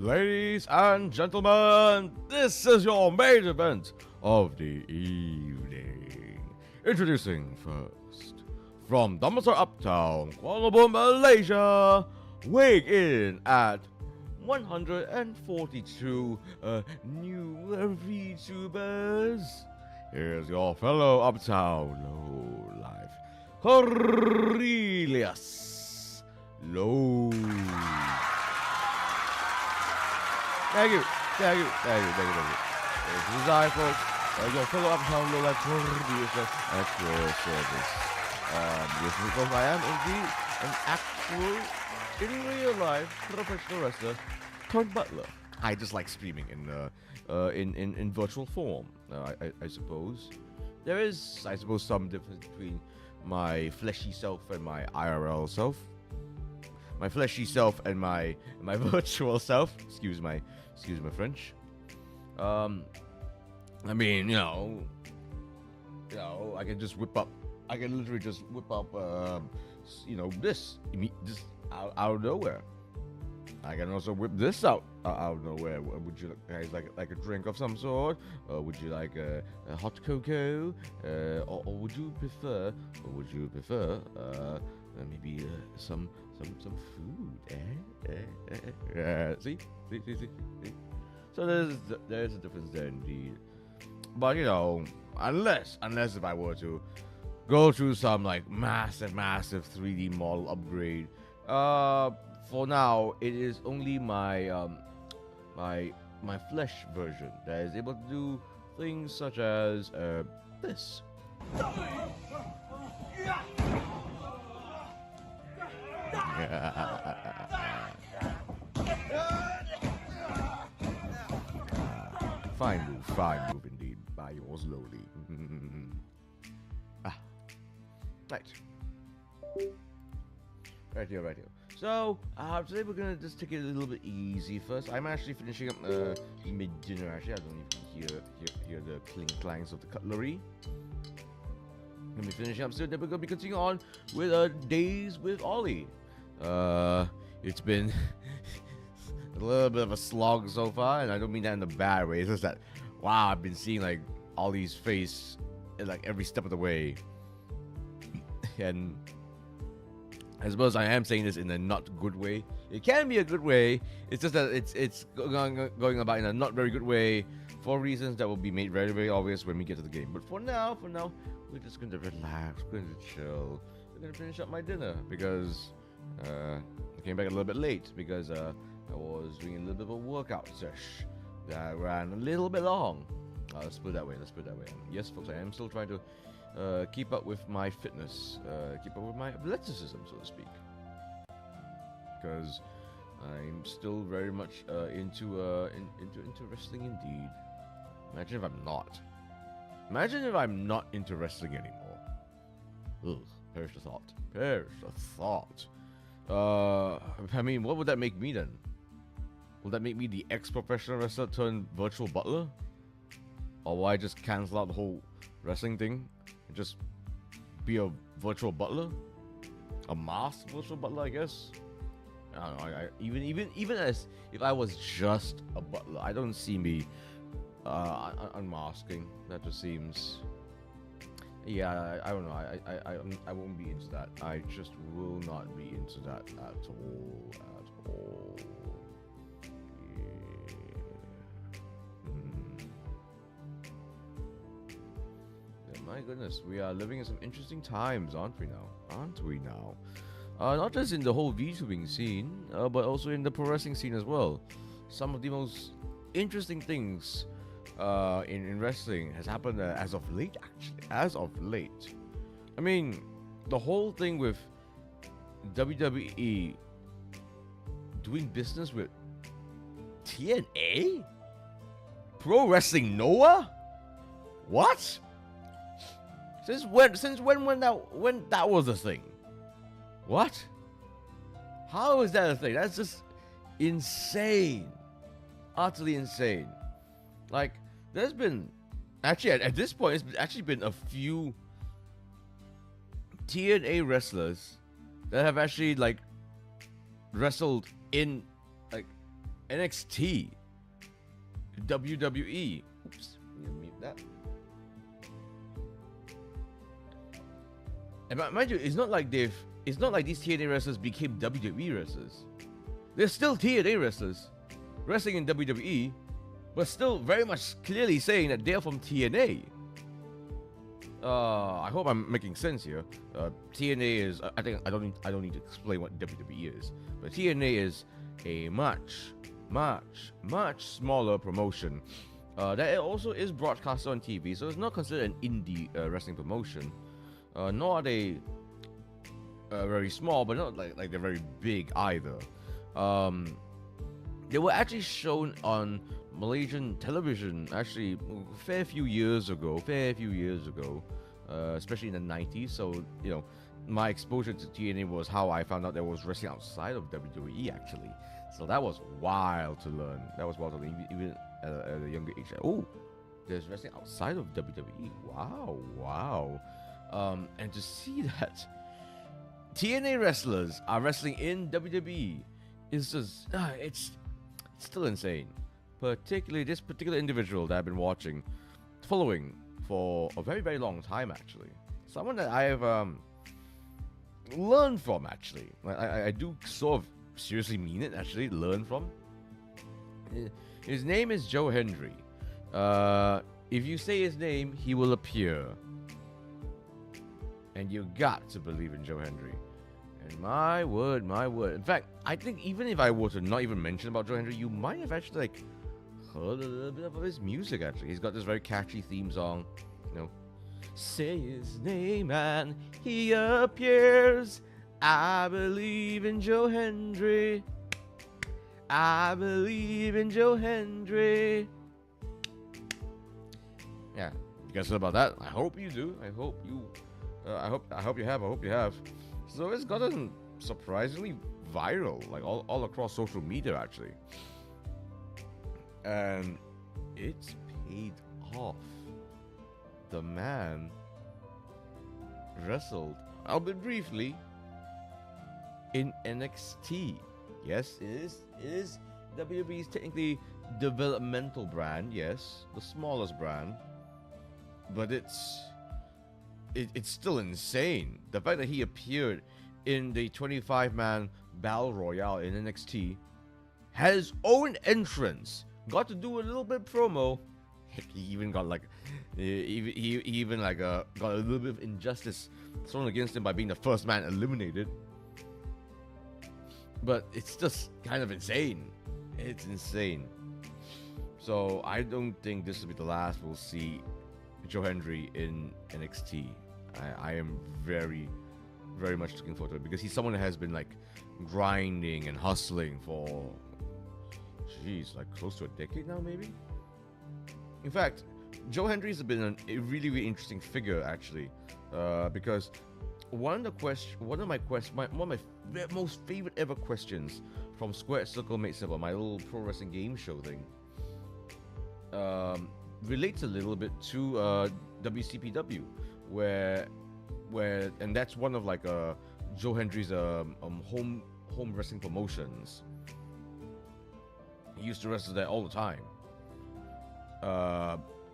Ladies and gentlemen, this is your main event of the evening. Introducing first, from Bahasa Uptown, Kuala Lumpur, Malaysia, weighing in at 142 new VTubers. Here's your fellow Uptown Low Life, Cornelius LOW. Thank you. This is I, folks. Your fellow Uptown Low Life Cornelius at your service. Yes, because I am indeed an actual, in real life, professional wrestler turned butler. I just like streaming in virtual form. I suppose there is, I suppose, some difference between my fleshy self and my IRL self. My fleshy self and my virtual self. Excuse my French. I mean, I can just whip up. I can literally just whip up, this out of nowhere. I can also whip this out of nowhere. Would you guys like a drink of some sort? Would you like a hot cocoa? Or would you prefer? Maybe some food? See. So there's a difference there indeed. But unless if I were to go through some like massive 3D model upgrade, for now it is only my my flesh version that is able to do things such as this. Fine move indeed, by yours lowly. Right here. So, today we're gonna just take it a little bit easy first. I'm actually finishing up mid-dinner. Actually, I don't even hear the clangs of the cutlery. Gonna be finishing up soon. Then we're gonna be continuing on with Days with Ollie. It's been a little bit of a slog so far, and I don't mean that in a bad way. It's just that, wow, I've been seeing like Ollie's face at like every step of the way, and I suppose I am saying this in a not good way. It can be a good way. It's just that it's going about in a not very good way for reasons that will be made very, very obvious when we get to the game. But for now, we're just going to relax. We're going to chill. We're going to finish up my dinner because I came back a little bit late because I was doing a little bit of a workout sesh that ran a little bit long. Let's put it that way. Yes, folks, I am still trying to keep up with my fitness, keep up with my athleticism, so to speak, because I'm still very much into wrestling indeed. Imagine if I'm not. Imagine if I'm not into wrestling anymore. Ugh, perish the thought. I mean, what would that make me then? Will that make me the ex-professional wrestler turned virtual butler? Or will I just cancel out the whole wrestling thing and just be a virtual butler? A masked virtual butler, I guess? I don't know. Even as if I was just a butler, I don't see me unmasking. That just seems... Yeah, I don't know. I won't be into that. I just will not be into that at all. My goodness, we are living in some interesting times, aren't we now? Not just in the whole VTubing scene, but also in the pro wrestling scene as well. Some of the most interesting things in wrestling has happened as of late, actually. I mean, the whole thing with WWE doing business with TNA? Pro Wrestling Noah? What? Since when that was a thing? What? How is that a thing? That's just insane. Utterly insane. Like, there's been... Actually, at this point, it's actually been a few TNA wrestlers that have actually, like, wrestled in, like, NXT, WWE. Oops, mute that. And mind you, it's not like these TNA wrestlers became WWE wrestlers. They're still TNA wrestlers, wrestling in WWE, but still very much clearly saying that they're from TNA. I hope I'm making sense here. TNA is, I don't need to explain what WWE is, but TNA is a much smaller promotion that also is broadcast on TV, so it's not considered an indie wrestling promotion. Nor are they very small, but not like they're very big either. They were actually shown on Malaysian television actually a fair few years ago, especially in the 90s. So, you know, my exposure to TNA was how I found out there was wrestling outside of WWE actually. So that was wild to learn. Even at a younger age. Oh, there's wrestling outside of WWE. Wow. And to see that TNA wrestlers are wrestling in WWE is just, it's still insane. Particularly this particular individual that I've been following for a very, very long time actually. Someone that I have learned from actually. I do sort of seriously mean it actually, learn from. His name is Joe Hendry. If you say his name, he will appear. And you got to believe in Joe Hendry. And my word. In fact, I think even if I were to not even mention about Joe Hendry, you might have actually like heard a little bit of his music actually. He's got this very catchy theme song, you know. Say his name and he appears. I believe in Joe Hendry. I believe in Joe Hendry. Yeah, you guys know about that? I hope you do. I hope you have. So it's gotten surprisingly viral, like all across social media actually. And it's paid off. The man wrestled, albeit briefly, in NXT. Yes, it is WWE's technically developmental brand, yes, the smallest brand. But it's still insane. The fact that he appeared in the 25-man Battle Royale in NXT, had his own entrance, got to do a little bit promo. He even got like, got a little bit of injustice thrown against him by being the first man eliminated. But it's just kind of insane. It's insane. So I don't think this will be the last we'll see Joe Hendry in NXT. I am very, very much looking forward to it because he's someone that has been like grinding and hustling for, like close to a decade now, maybe. In fact, Joe Hendry's been a really, really interesting figure actually, because one of my most favorite ever questions from Squared Circle Made Simple, my little pro wrestling game show thing, relates a little bit to WCPW, where and that's one of like Joe Hendry's home wrestling promotions. He used to wrestle there all the time.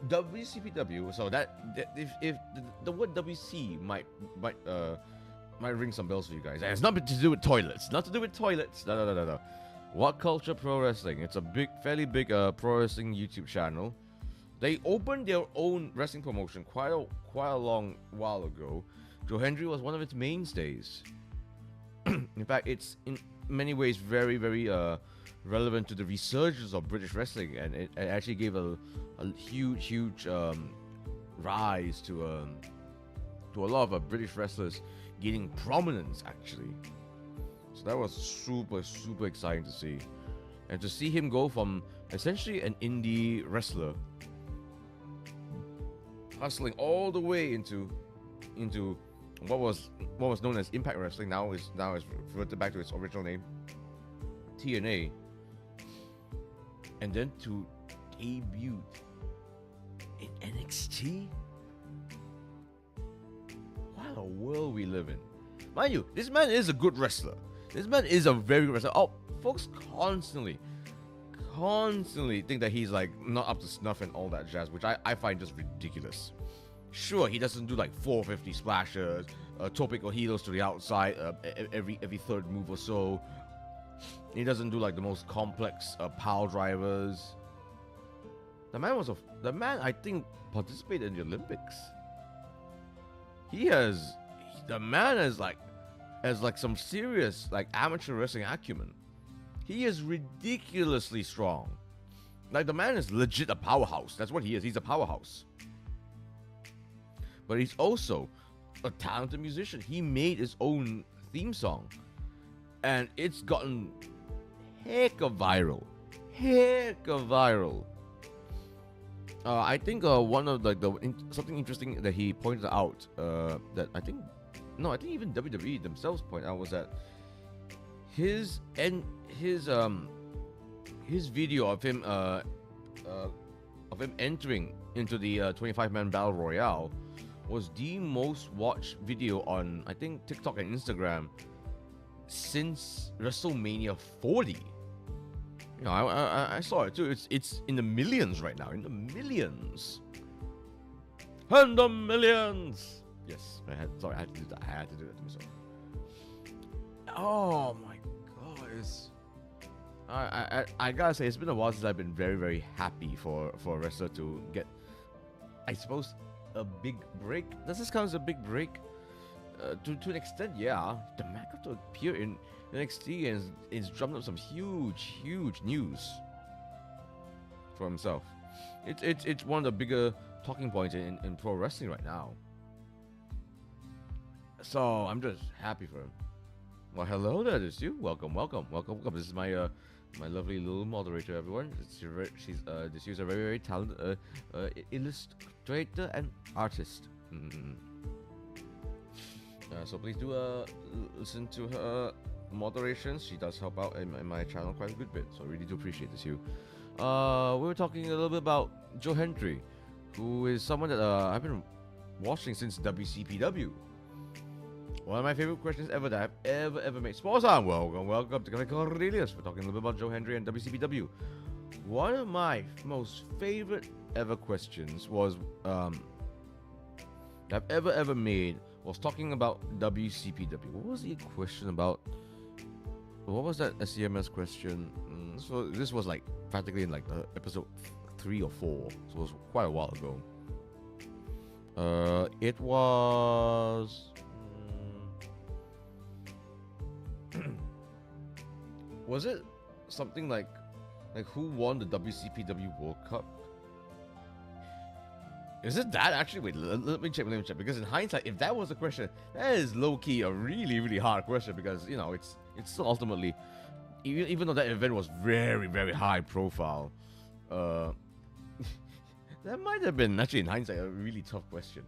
WCPW. So that if the word WC might ring some bells for you guys. And it's nothing to do with toilets. Not to do with toilets. No. What Culture Pro Wrestling. It's a fairly big pro wrestling YouTube channel. They opened their own wrestling promotion quite a long while ago. Joe Hendry was one of its mainstays. In fact, it's in many ways very, very relevant to the resurgence of British wrestling, and it actually gave a huge rise to a lot of British wrestlers gaining prominence actually. So that was super exciting to see, and to see him go from essentially an indie wrestler hustling all the way into what was known as Impact Wrestling, now is reverted back to its original name, TNA, and then to debut in NXT. What a world we live in. Mind you, this man is a good wrestler. This man is a very good wrestler. Oh, folks constantly constantly think that he's like not up to snuff and all that jazz, which I find just ridiculous. Sure, he doesn't do like 450 splashes, topical healers to the outside every third move or so. He doesn't do like the most complex power drivers. The man I think participated in the Olympics. The man has like some serious like amateur wrestling acumen. He is ridiculously strong. Like, the man is legit a powerhouse. That's what he is. He's a powerhouse. But he's also a talented musician. He made his own theme song, and it's gotten heck of viral. I think one of like something interesting that he pointed out that I think even WWE themselves pointed out was that his video of him entering into the 25-man battle royale was the most watched video on, I think, TikTok and Instagram since WrestleMania 40. You know, I saw it too. It's in the millions right now. In the millions. Yes, I had to do that. I had to do that to myself. Oh my god, I gotta say, it's been a while since I've been very, very happy for a wrestler to get, I suppose, a big break. Does this count as a big break? To an extent, yeah. The man got to appear in NXT and it's drummed up some huge news for himself. It's one of the bigger talking points in pro wrestling right now. So I'm just happy for him. Well, hello there, this you. Welcome. This is my my lovely little moderator, everyone. She's a very, very talented illustrator and artist. So please do listen to her moderations. She does help out in my channel quite a good bit, so I really do appreciate this. We were talking a little bit about Joe Hendry, who is someone that I've been watching since WCPW. One of my favorite questions ever that I've ever made. Sportson, welcome to Cornelius. We're talking a little bit about Joe Hendry and WCPW. One of my most favorite ever questions was that I've ever made was talking about WCPW. What was the question about? What was that SCMS question? So this was like practically in like episode 3 or 4. So it was quite a while ago. It was. Was it something like who won the WCPW World Cup? Is it that actually? Wait, let me check. Because in hindsight, if that was the question, that is low-key a really, really hard question, because, you know, it's still ultimately, even though that event was very, very high profile, that might have been actually in hindsight a really tough question.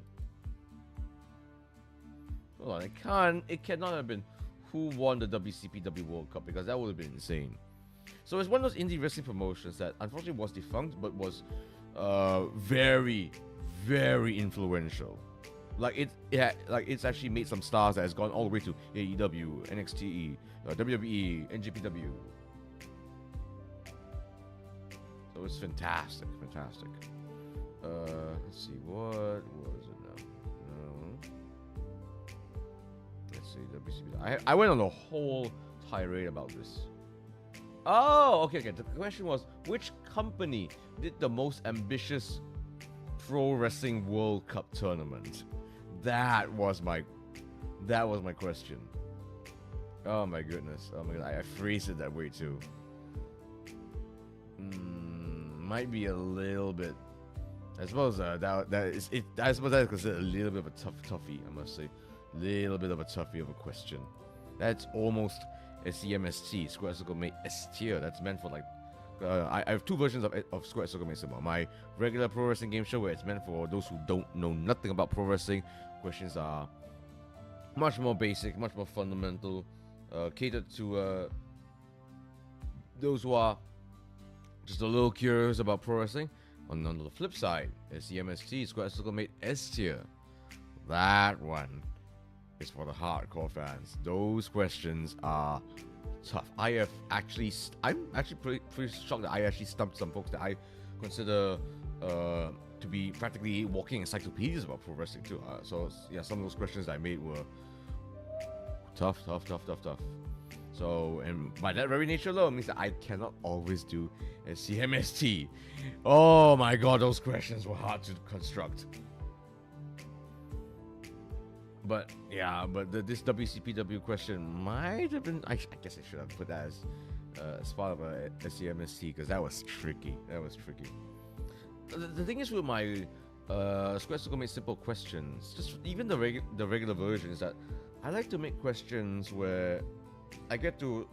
Hold on, it cannot have been who won the WCPW World Cup, because that would have been insane. So it's one of those indie wrestling promotions that unfortunately was defunct, but was very, very influential. Like it's actually made some stars that has gone all the way to AEW, NXT, WWE, NJPW. So it's fantastic. Let's see, what was it now? Let's see, WCW. I went on a whole tirade about this. Oh, okay. The question was, which company did the most ambitious Pro Wrestling World Cup tournament? That was my question. Oh my goodness. Oh my god, I phrased it that way too. Might be a little bit. I suppose that is it. I suppose that is considered a little bit of a toughie. I must say, little bit of a toughie of a question. That's almost SCMST, Square Circle Mate S tier. That's meant for like. I have two versions of Square Circle Mate Cinema. My regular pro wrestling game show, where it's meant for those who don't know nothing about pro wrestling. Questions are much more basic, much more fundamental, catered to those who are just a little curious about pro wrestling. On the flip side, SCMST, Square Circle Mate S tier. That one is for the hardcore fans. Those questions are tough. I'm actually pretty shocked that I actually stumped some folks that I consider to be practically walking encyclopedias about pro wrestling too. So yeah, some of those questions that I made were tough. So, and by that very nature alone means that I cannot always do a CMST. Oh my god, those questions were hard to construct. But yeah, this WCPW question might have been. I guess I should have put that as part of a CMST because that was tricky. The thing is with my Square Circle Made Simple questions, just even the regular version, is that I like to make questions where I get to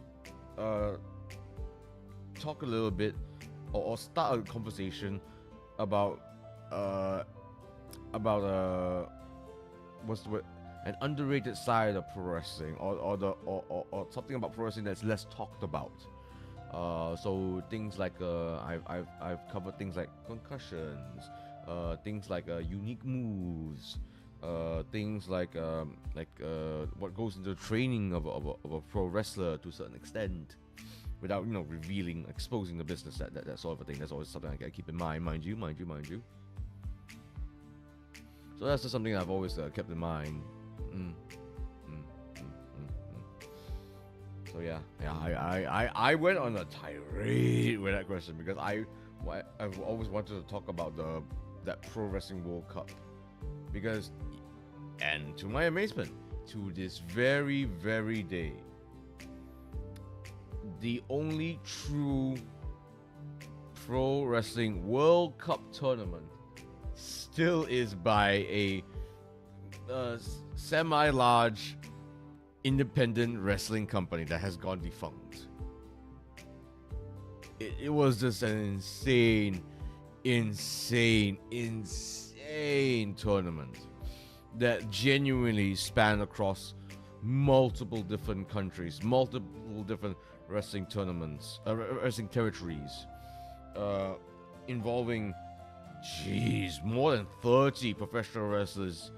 talk a little bit or start a conversation about what's the word? An underrated side of pro wrestling, or something about pro wrestling that's less talked about. So things like I've covered things like concussions, things like unique moves, things like what goes into the training of a pro wrestler to a certain extent, without revealing, exposing the business, that sort of a thing. That's always something I gotta keep in mind you. So that's just something I've always kept in mind. So yeah, I went on a tirade with that question because I've always wanted to talk about that Pro Wrestling World Cup, because, and to my amazement, to this very day, the only true Pro Wrestling World Cup tournament still is by a semi-large independent wrestling company that has gone defunct. It was just an insane tournament that genuinely spanned across multiple different countries, multiple different wrestling tournaments, wrestling territories, involving, more than 30 professional wrestlers,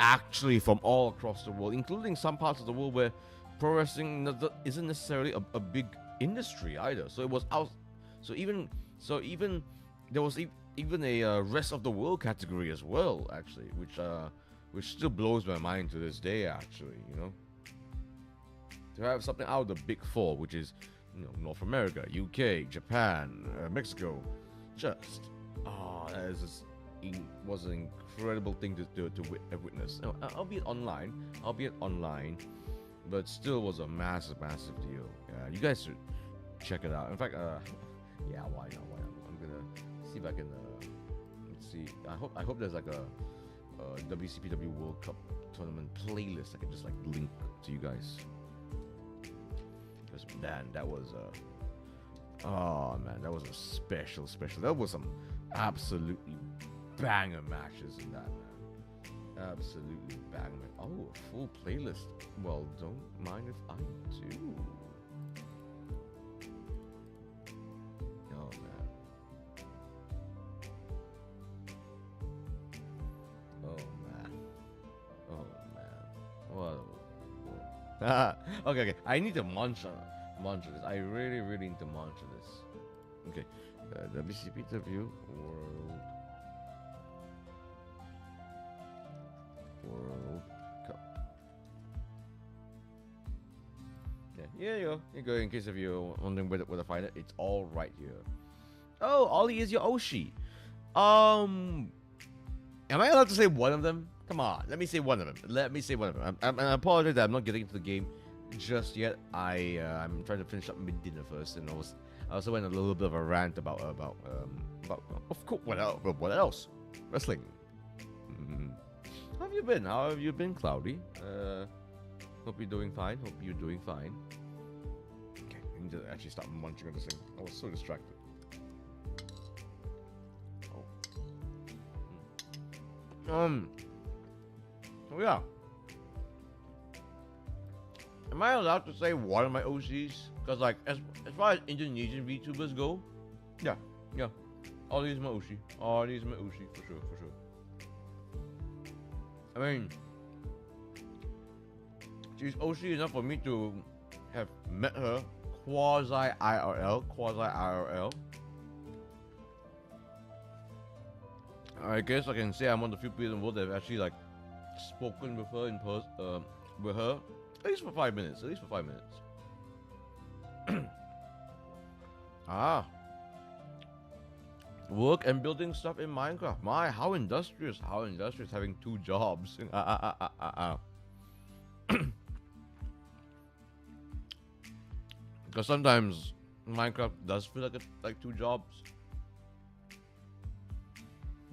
actually from all across the world, including some parts of the world where pro wrestling isn't necessarily a big industry either. So it was out. So even there was even a rest of the world category as well, actually, which still blows my mind to this day. Actually, to have something out of the big four, which is North America, UK, Japan, Mexico, just was an incredible thing to witness. Albeit online, but still was a massive deal. Yeah, you guys should check it out. In fact, yeah, why not? I'm gonna see if I can. Let's see. I hope there's like a WCPW World Cup tournament playlist I can just link to you guys. Because man, that was that was a special. That was some absolutely banger matches in that, man. Absolutely banger. Oh, a full playlist. Well, don't mind if I do. Oh, man. What? Okay. I need to munch this. I really need to munch this. Okay. WCPW World Cup. Yeah, here you go. Here you go. In case if you're wondering where to find it, it's all right here. Oh, Ollie is your Oshi. Am I allowed to say one of them? Come on, let me say one of them. I apologize that I'm not getting into the game just yet. I'm trying to finish up mid-dinner first, and I also went a little bit of a rant about of course what else? Wrestling. How have you been, Cloudy? Hope you're doing fine. Okay, I need to actually start munching on this thing. I was so distracted. So yeah. Am I allowed to say one of my OCs? Because as far as Indonesian VTubers go, yeah. Ollie is my Oshi. For sure. I mean, she's Oshi enough for me to have met her quasi IRL. I guess I can say I'm one of the few people in the world that have actually like spoken with her in person, with her at least for 5 minutes. Work and building stuff in Minecraft. How industrious having 2 jobs. Because sometimes Minecraft does feel like 2 jobs.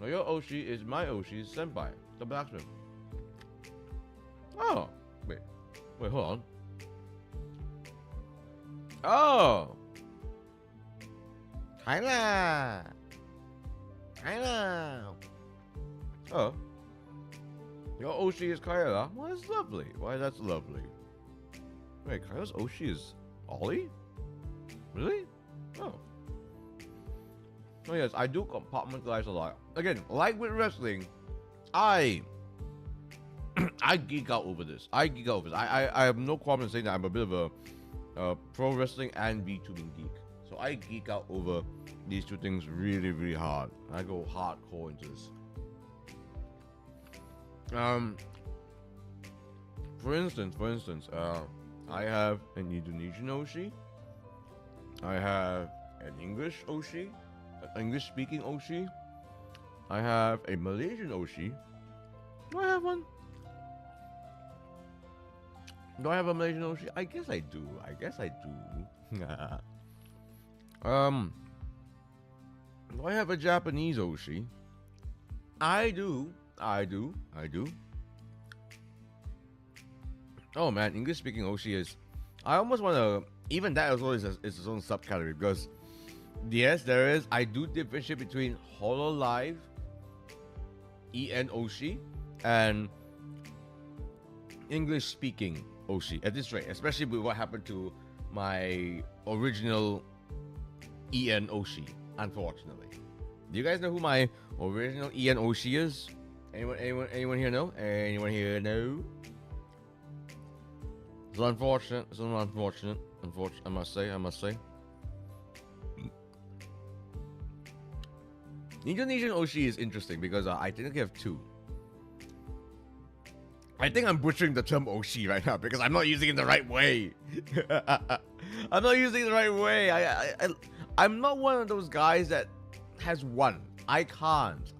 Now your Oshi is my Oshi's senpai, the blacksmith. Oh, wait, hold on. Oh, Kyla. Oh, your Oshi is Kyla. Why, that's lovely. That's lovely. Wait, Kyla's Oshi is Ollie? Really? Oh. Oh yes, I do compartmentalize a lot. Again, like with wrestling, I geek out over this. I have no problem saying that I'm a bit of a pro wrestling and VTubing geek. So I geek out over these 2 things really, really hard. I go hardcore into this. For instance, I have an Indonesian Oshi. I have an English Oshi, an English-speaking Oshi. I have a Malaysian Oshi. Do I have one? Do I have a Malaysian Oshi? I guess I do. Do I have a Japanese Oshi? I do. Oh man, English-speaking Oshi is... I almost want to... Even that as well is its own subcategory, because... Yes, there is. I do differentiate between Hololive, EN Oshi, and English-speaking Oshi at this rate, especially with what happened to my original EN Oshi, unfortunately. Do you guys know who my original EN Oshi is? Anyone here know? Anyone here know? It's unfortunate. I must say. Indonesian Oshi is interesting because I think I have 2. I think I'm butchering the term Oshi right now because I'm not using it the right way. I'm not using it the right way. I'm not one of those guys that has 1. I can't.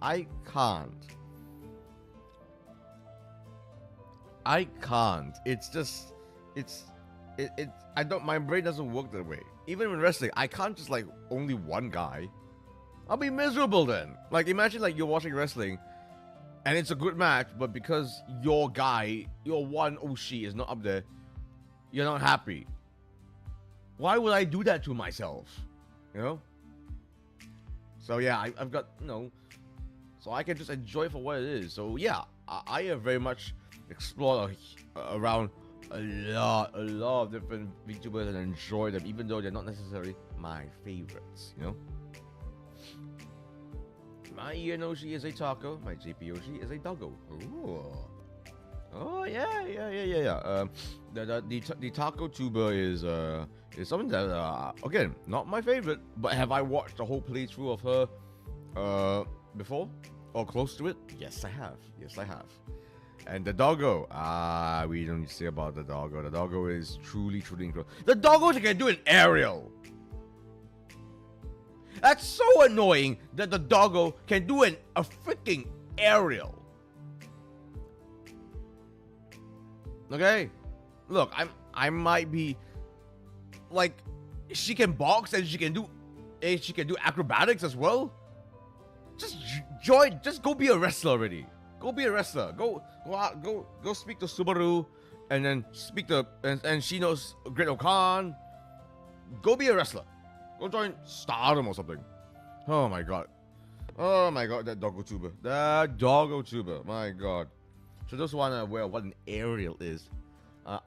It's just, I don't, my brain doesn't work that way. Even in wrestling, I can't just like only 1 guy. I'll be miserable then. Like, imagine like you're watching wrestling and it's a good match, but because your guy, your 1 Oshi is not up there, you're not happy. Why would I do that to myself? You know? So yeah, I've got, so I can just enjoy it for what it is. So yeah, I have very much explored around a lot of different VTubers and enjoy them, even though they're not necessarily my favorites, My EN Oshi is a taco. My JP Oshi is a doggo. Ooh. Oh yeah. The taco tuber is something that again, not my favorite, but have I watched the whole playthrough of her before or close to it? Yes, I have. And the doggo, we don't need to say about the doggo. The doggo is truly incredible. The doggo can do an aerial. That's so annoying that the doggo can do a freaking aerial. Okay, look, I might be like, she can box and she can do acrobatics as well. Just go be a wrestler already. Go be a wrestler. Go out. Go speak to Subaru, and then speak to and she knows Great Okan. Go be a wrestler. Go join Stardom or something. Oh my god, that doggo tuber. My god. So those who aren't aware of what an aerial is,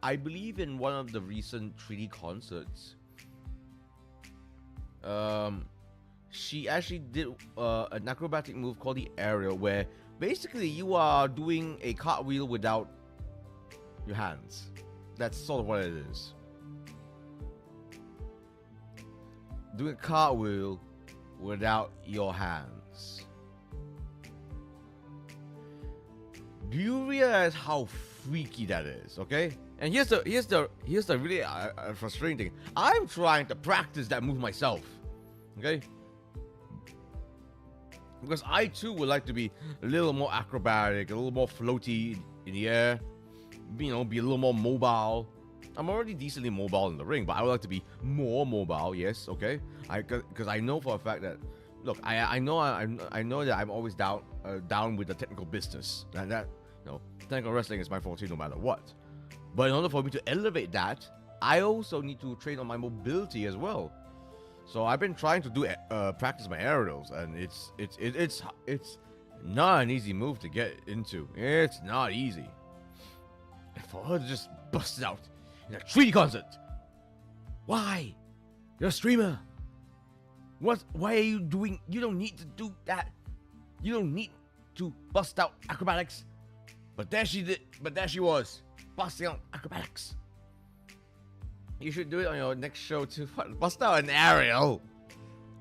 I believe in one of the recent 3D concerts, she actually did an acrobatic move called the aerial, where basically you are doing a cartwheel without your hands. That's sort of what it is. doing a cartwheel without your hands. Do you realize how freaky that is? Okay, and here's the really frustrating thing. I'm trying to practice that move myself. Okay, because I too would like to be a little more acrobatic, a little more floaty in the air. You know, be a little more mobile. I'm already decently mobile in the ring, but I would like to be more mobile. Yes, okay. Because I know for a fact that, look, I know that I'm always down with the technical business, and that, you know, technical wrestling is my forte no matter what. But in order for me to elevate that, I also need to train on my mobility as well. So I've been trying to do practice my aerials, and it's not an easy move to get into. It's not easy. And for her to just bust it out in a 3D concert, why? You're a streamer. What? Why are you doing? You don't need to do that. You don't need to bust out acrobatics. But there she did. But there she was, busting out acrobatics. You should do it on your next show to bust out an aerial.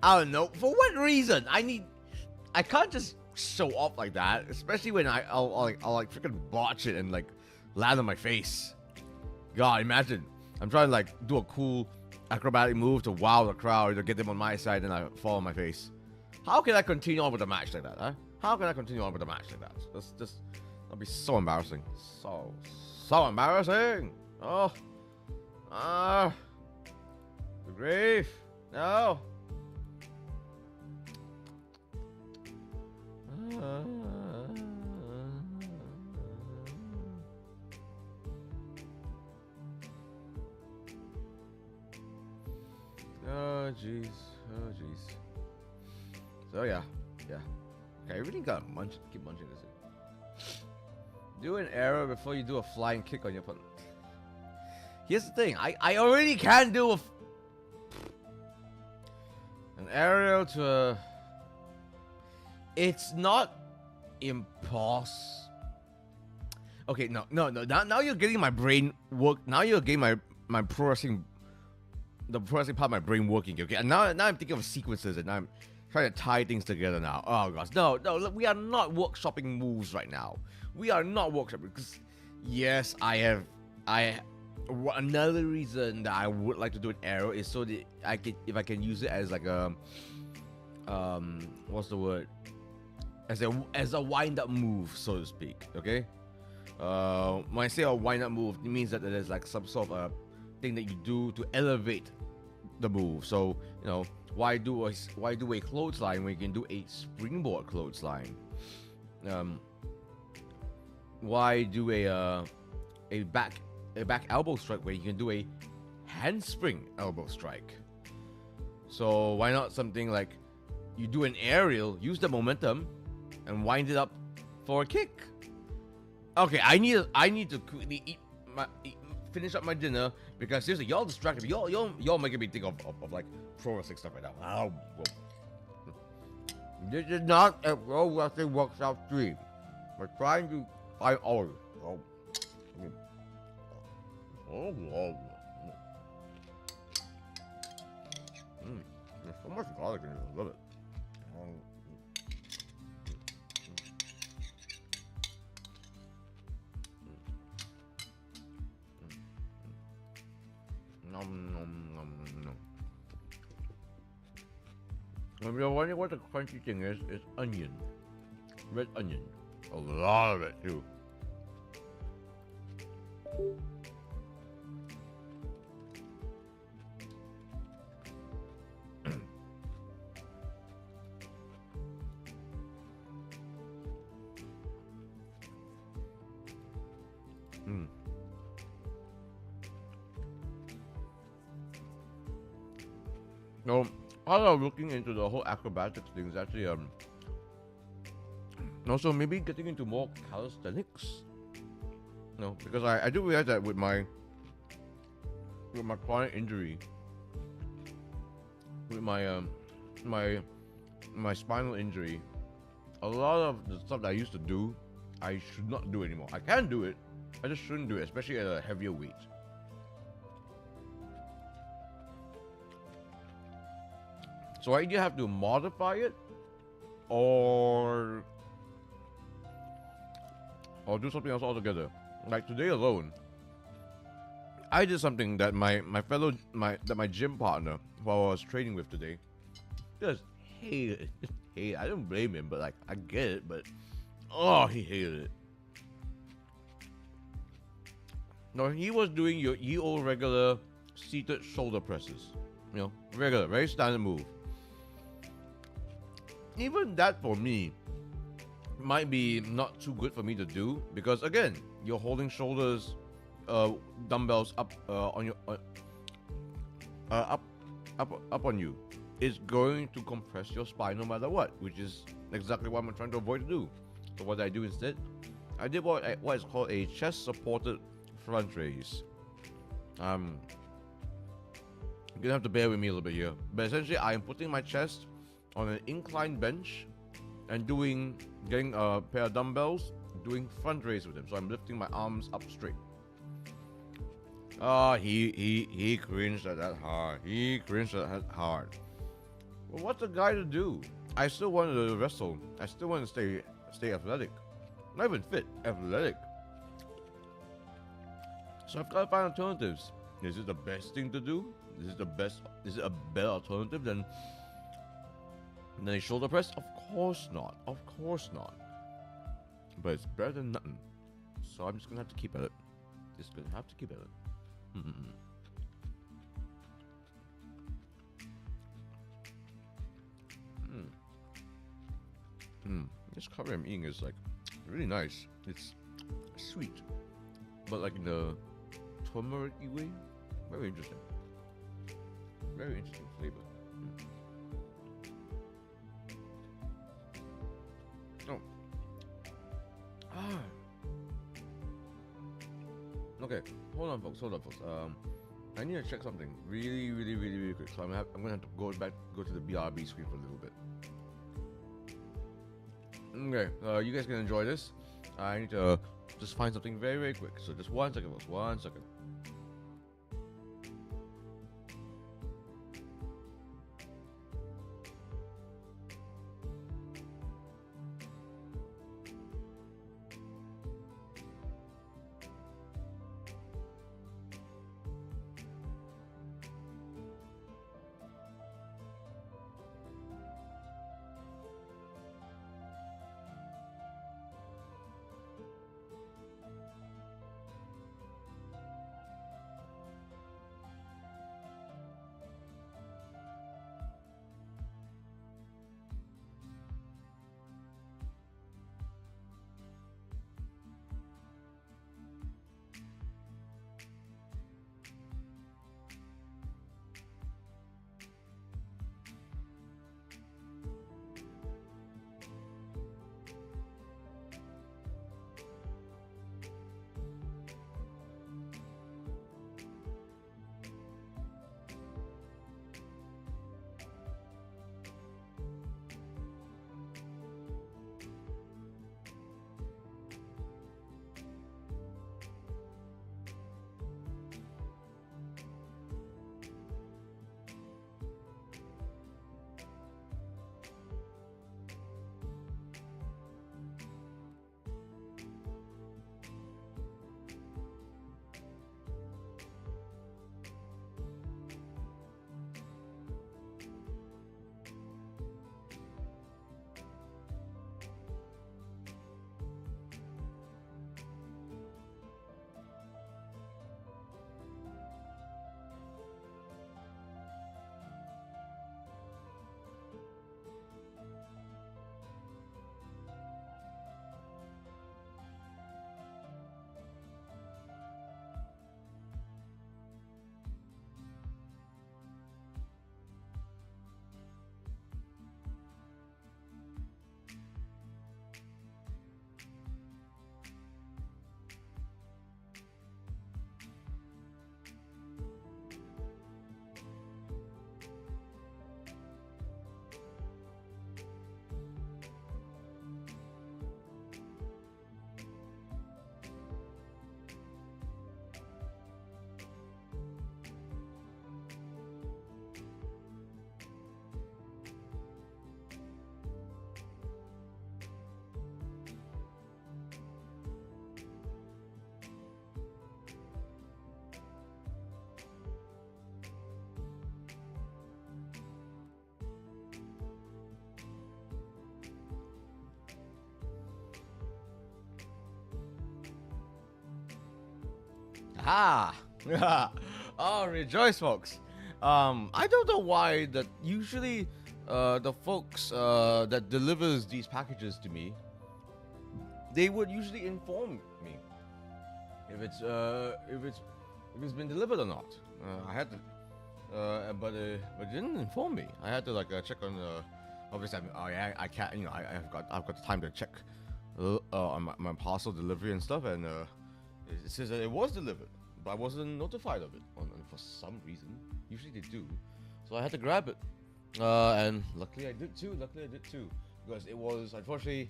I don't know. For what reason? I can't just show off like that. Especially when I'll like freaking botch it and like land on my face. God, imagine. I'm trying to like do a cool acrobatic move to wow the crowd to get them on my side, and I fall on my face. How can I continue on with a match like that, huh? How can I continue on with a match like that? That'll be so embarrassing. So embarrassing. Oh. The grief. No. Oh jeez. Oh jeez. So yeah. Okay, I really gotta keep munching this in. Do an arrow before you do a flying kick on your opponent. Here's the thing, I already can do an aerial to a... It's not impossible. Okay, no. Now you're getting my brain work. Now you're getting my pro wrestling, the pro wrestling part of my brain working. Okay, and now I'm thinking of sequences, and I'm trying to tie things together now. Oh gosh, no, look, we are not workshopping moves right now. We are not workshopping because, yes, another reason that I would like to do an arrow is so that if I can use it as like a what's the word, as a wind-up move, so to speak. Okay, when I say a wind-up move, it means that there's like some sort of thing that you do to elevate the move. So, you know, why do a clothesline when you can do a springboard clothesline? Why do a back elbow strike where you can do a handspring elbow strike? So why not something like you do an aerial, use the momentum, and wind it up for a kick? Okay, I need to quickly finish up my dinner, because seriously, y'all distracted me. Y'all making me think of like pro wrestling stuff right now. Oh, this is not a pro wrestling workshop stream. We're trying to find all. There's so much garlic in it. I love it. If you're wondering what the crunchy thing is, it's onion. Red onion. A lot of it too. So, while I was looking into the whole acrobatics thing, is actually also maybe getting into more calisthenics. No, because I do realize that with my chronic injury, with my my spinal injury, a lot of the stuff that I used to do, I should not do anymore. I can do it, I just shouldn't do it, especially at a heavier weight. So I either have to modify it or do something else altogether. Like today alone, I did something that my gym partner who I was training with today just hated. I don't blame him, but like I get it, but oh, he hated it. No, he was doing your EO regular seated shoulder presses. You know, regular, very standard move. Even that for me might be not too good for me to do because again, you're holding shoulders, dumbbells up on your up on you. It's going to compress your spine no matter what, which is exactly what I'm trying to avoid to do. So what I do instead, I did what is called a chest supported front raise. You're gonna have to bear with me a little bit here, but essentially I am putting my chest on an inclined bench and getting a pair of dumbbells, doing front raise with them. So I'm lifting my arms up straight. He cringed at that hard. Well, what's a guy to do? I still wanted to wrestle. I still want to stay athletic. Not even fit, athletic. So I've got to find alternatives. Is it the best thing to do? Is it a better alternative than a shoulder press? Of course not. But it's better than nothing. So I'm just gonna have to keep at it. This curry I'm eating is like really nice. It's sweet, but like in the turmeric-y way. Very interesting. Very interesting flavor. Oh. Okay, hold on, folks. I need to check something really quick. So I'm gonna have to go to the BRB screen for a little bit. Okay, you guys can enjoy this. I need to just find something very quick. So just 1 second, folks. 1 second. Ha! Oh, rejoice, folks. I don't know why that usually the folks that delivers these packages to me, they would usually inform me if it's been delivered or not. I had to, but it didn't inform me. I had to like check on. Obviously, I can't. You know, I've got the time to check on my parcel delivery and stuff, and it says that it was delivered, but I wasn't notified of it for some reason. Usually they do, so I had to grab it, and luckily I did too. Because it was unfortunately,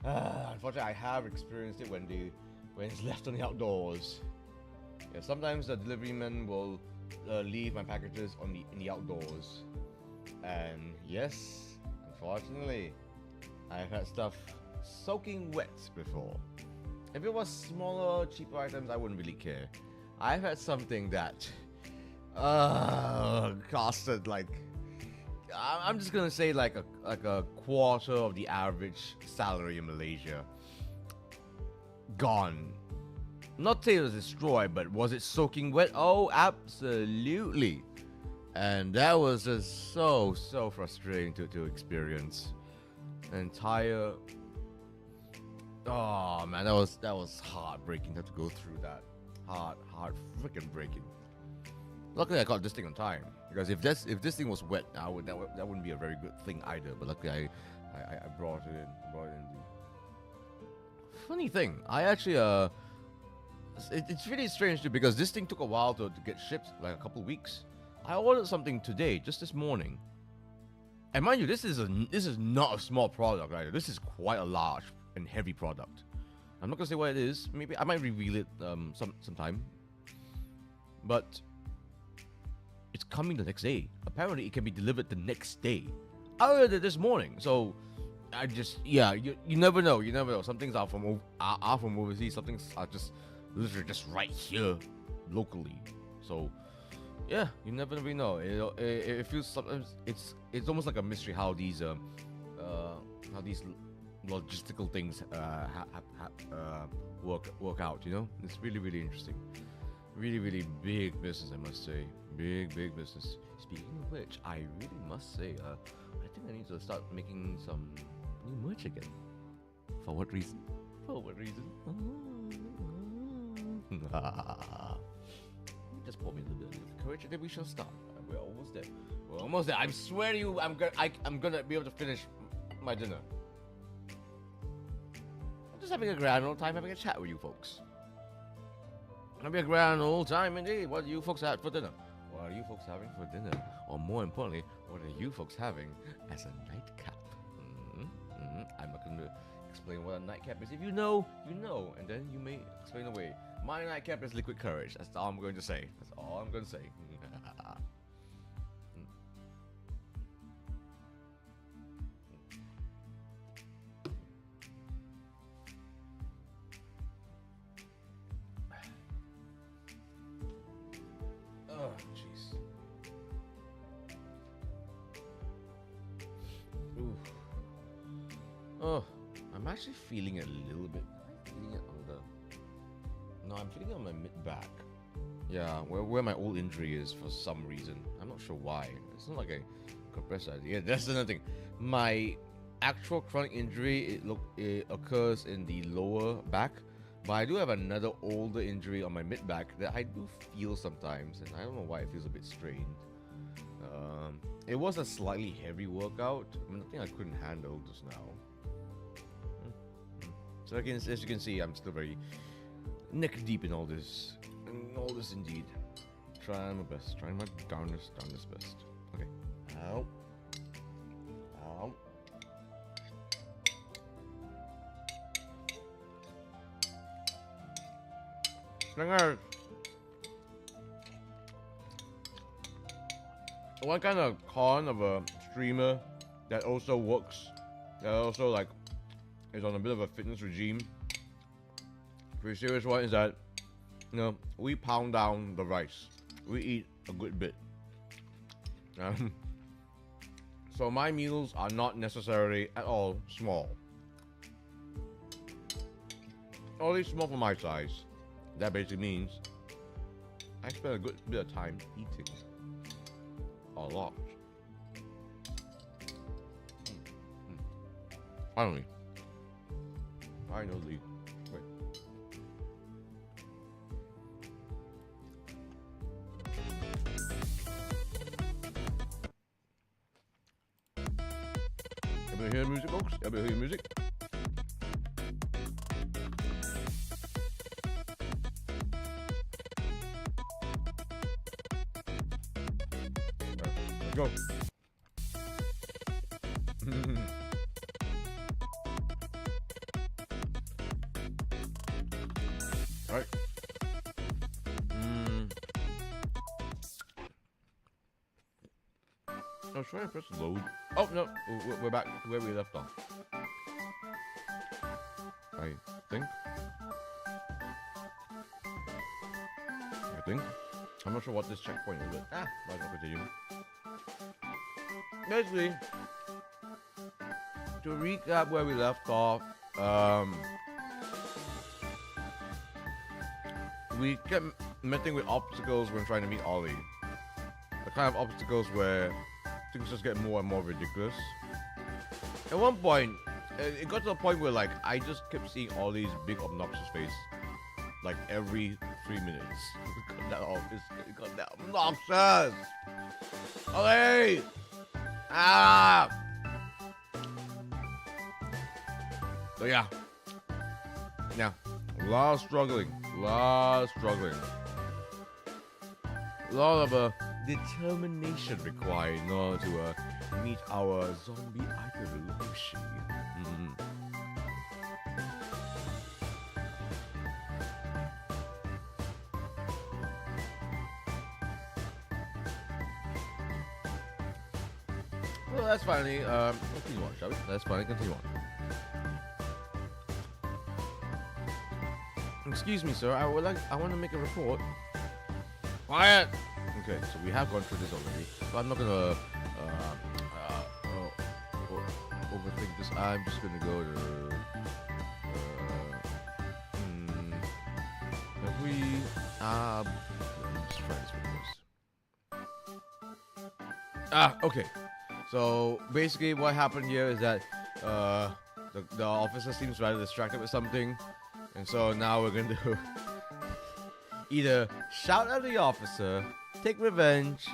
I have experienced it when it's left on the outdoors. Yeah, sometimes the delivery men will leave my packages in the outdoors, and yes, unfortunately, I've had stuff soaking wet before. If it was smaller, cheaper items, I wouldn't really care. I've had something that costed like, I'm just gonna say like a quarter of the average salary in Malaysia. Gone. Not say it was destroyed, but was it soaking wet? Oh, absolutely. And that was just so frustrating to experience. Entire. Oh man, that was heartbreaking to have to go through that. Hard freaking breaking. Luckily, I got this thing on time, because if this thing was wet, that wouldn't be a very good thing either. But luckily, I brought it in. Funny thing, I actually it's really strange too, because this thing took a while to get shipped, like a couple weeks. I ordered something today, just this morning, and mind you, this is not a small product either. This is quite a large and heavy product. I'm not gonna say what it is. Maybe I might reveal it sometime. But it's coming the next day. Apparently, it can be delivered the next day. I ordered it this morning, so I just you never know. You never know. Some things are from overseas. Some things are just literally just right here, locally. So yeah, you never really know. It feels sometimes it's almost like a mystery how these logistical things work out. You know, it's really interesting. Really big business, I must say. Big business. Speaking of which, I really must say, I think I need to start making some new merch again. For what reason? Just pour me a little bit of courage, and then we shall start. We're almost there. I swear to you, I'm gonna be able to finish my dinner. I'm just having a grand old time having a chat with you folks. It'll be a grand old time indeed. What do you folks have for dinner? What are you folks having for dinner? Or more importantly, what are you folks having as a nightcap? I'm not going to explain what a nightcap is. If you know, you know. And then you may explain away. My nightcap is liquid courage. That's all I'm going to say. Oh, jeez. Ooh. Oh, I'm actually feeling it a little bit. Feeling it on the. No, I'm feeling it on my mid back. Yeah, where my old injury is for some reason. I'm not sure why. It's not like a compressed idea. That's another thing. My actual chronic injury it occurs in the lower back. But I do have another older injury on my mid-back that I do feel sometimes, and I don't know why it feels a bit strained. It was a slightly heavy workout. Nothing I couldn't handle just now. So as you can see, I'm still very neck deep in all this. Indeed. Trying my best. Trying my darndest best. Okay. Ow. One kind of con of a streamer that also works, that also like is on a bit of a fitness regime. Pretty serious one is that, you know, we pound down the rice. We eat a good bit. So my meals are not necessarily at all small. Only small for my size. That basically means I spent a good bit of time eating. A lot. Finally. Wait. Everybody hear music, folks? Everybody hear music? Let's go. Alright. I was trying to press load. Oh no, we're back to where we left off. I think. I'm not sure what this checkpoint is, but might as well continue. Basically, to recap where we left off, we kept meeting with obstacles when trying to meet Ollie. The kind of obstacles where things just get more and more ridiculous. At one point, it got to a point where like I just kept seeing Ollie's big obnoxious face like every 3 minutes. It got that obnoxious! Ollie! So yeah. Now, a lot of struggling. A lot of determination required in order to meet our zombie Indo Oshi. Well, let's finally continue on, shall we? Let's finally continue on. Excuse me, sir. I want to make a report. Quiet. Okay, so we have gone through this already, but I'm not gonna overthink this. I'm just gonna go to. Have we? Let's try this with this. Okay. So basically, what happened here is that the officer seems rather distracted with something. And so now we're going to either shout at the officer, take revenge,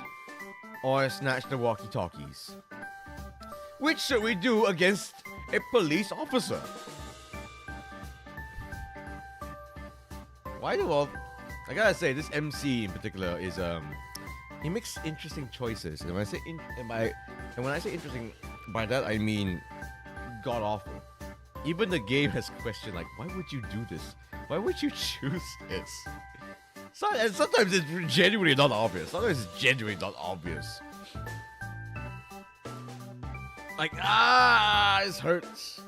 or snatch the walkie-talkies. Which should we do against a police officer? I gotta say, this MC in particular is he makes interesting choices. And when I say interesting, by that I mean god awful. Even the game has questioned, like, why would you do this? Why would you choose this? And sometimes it's genuinely not obvious. Sometimes it's genuinely not obvious. Like, this hurts.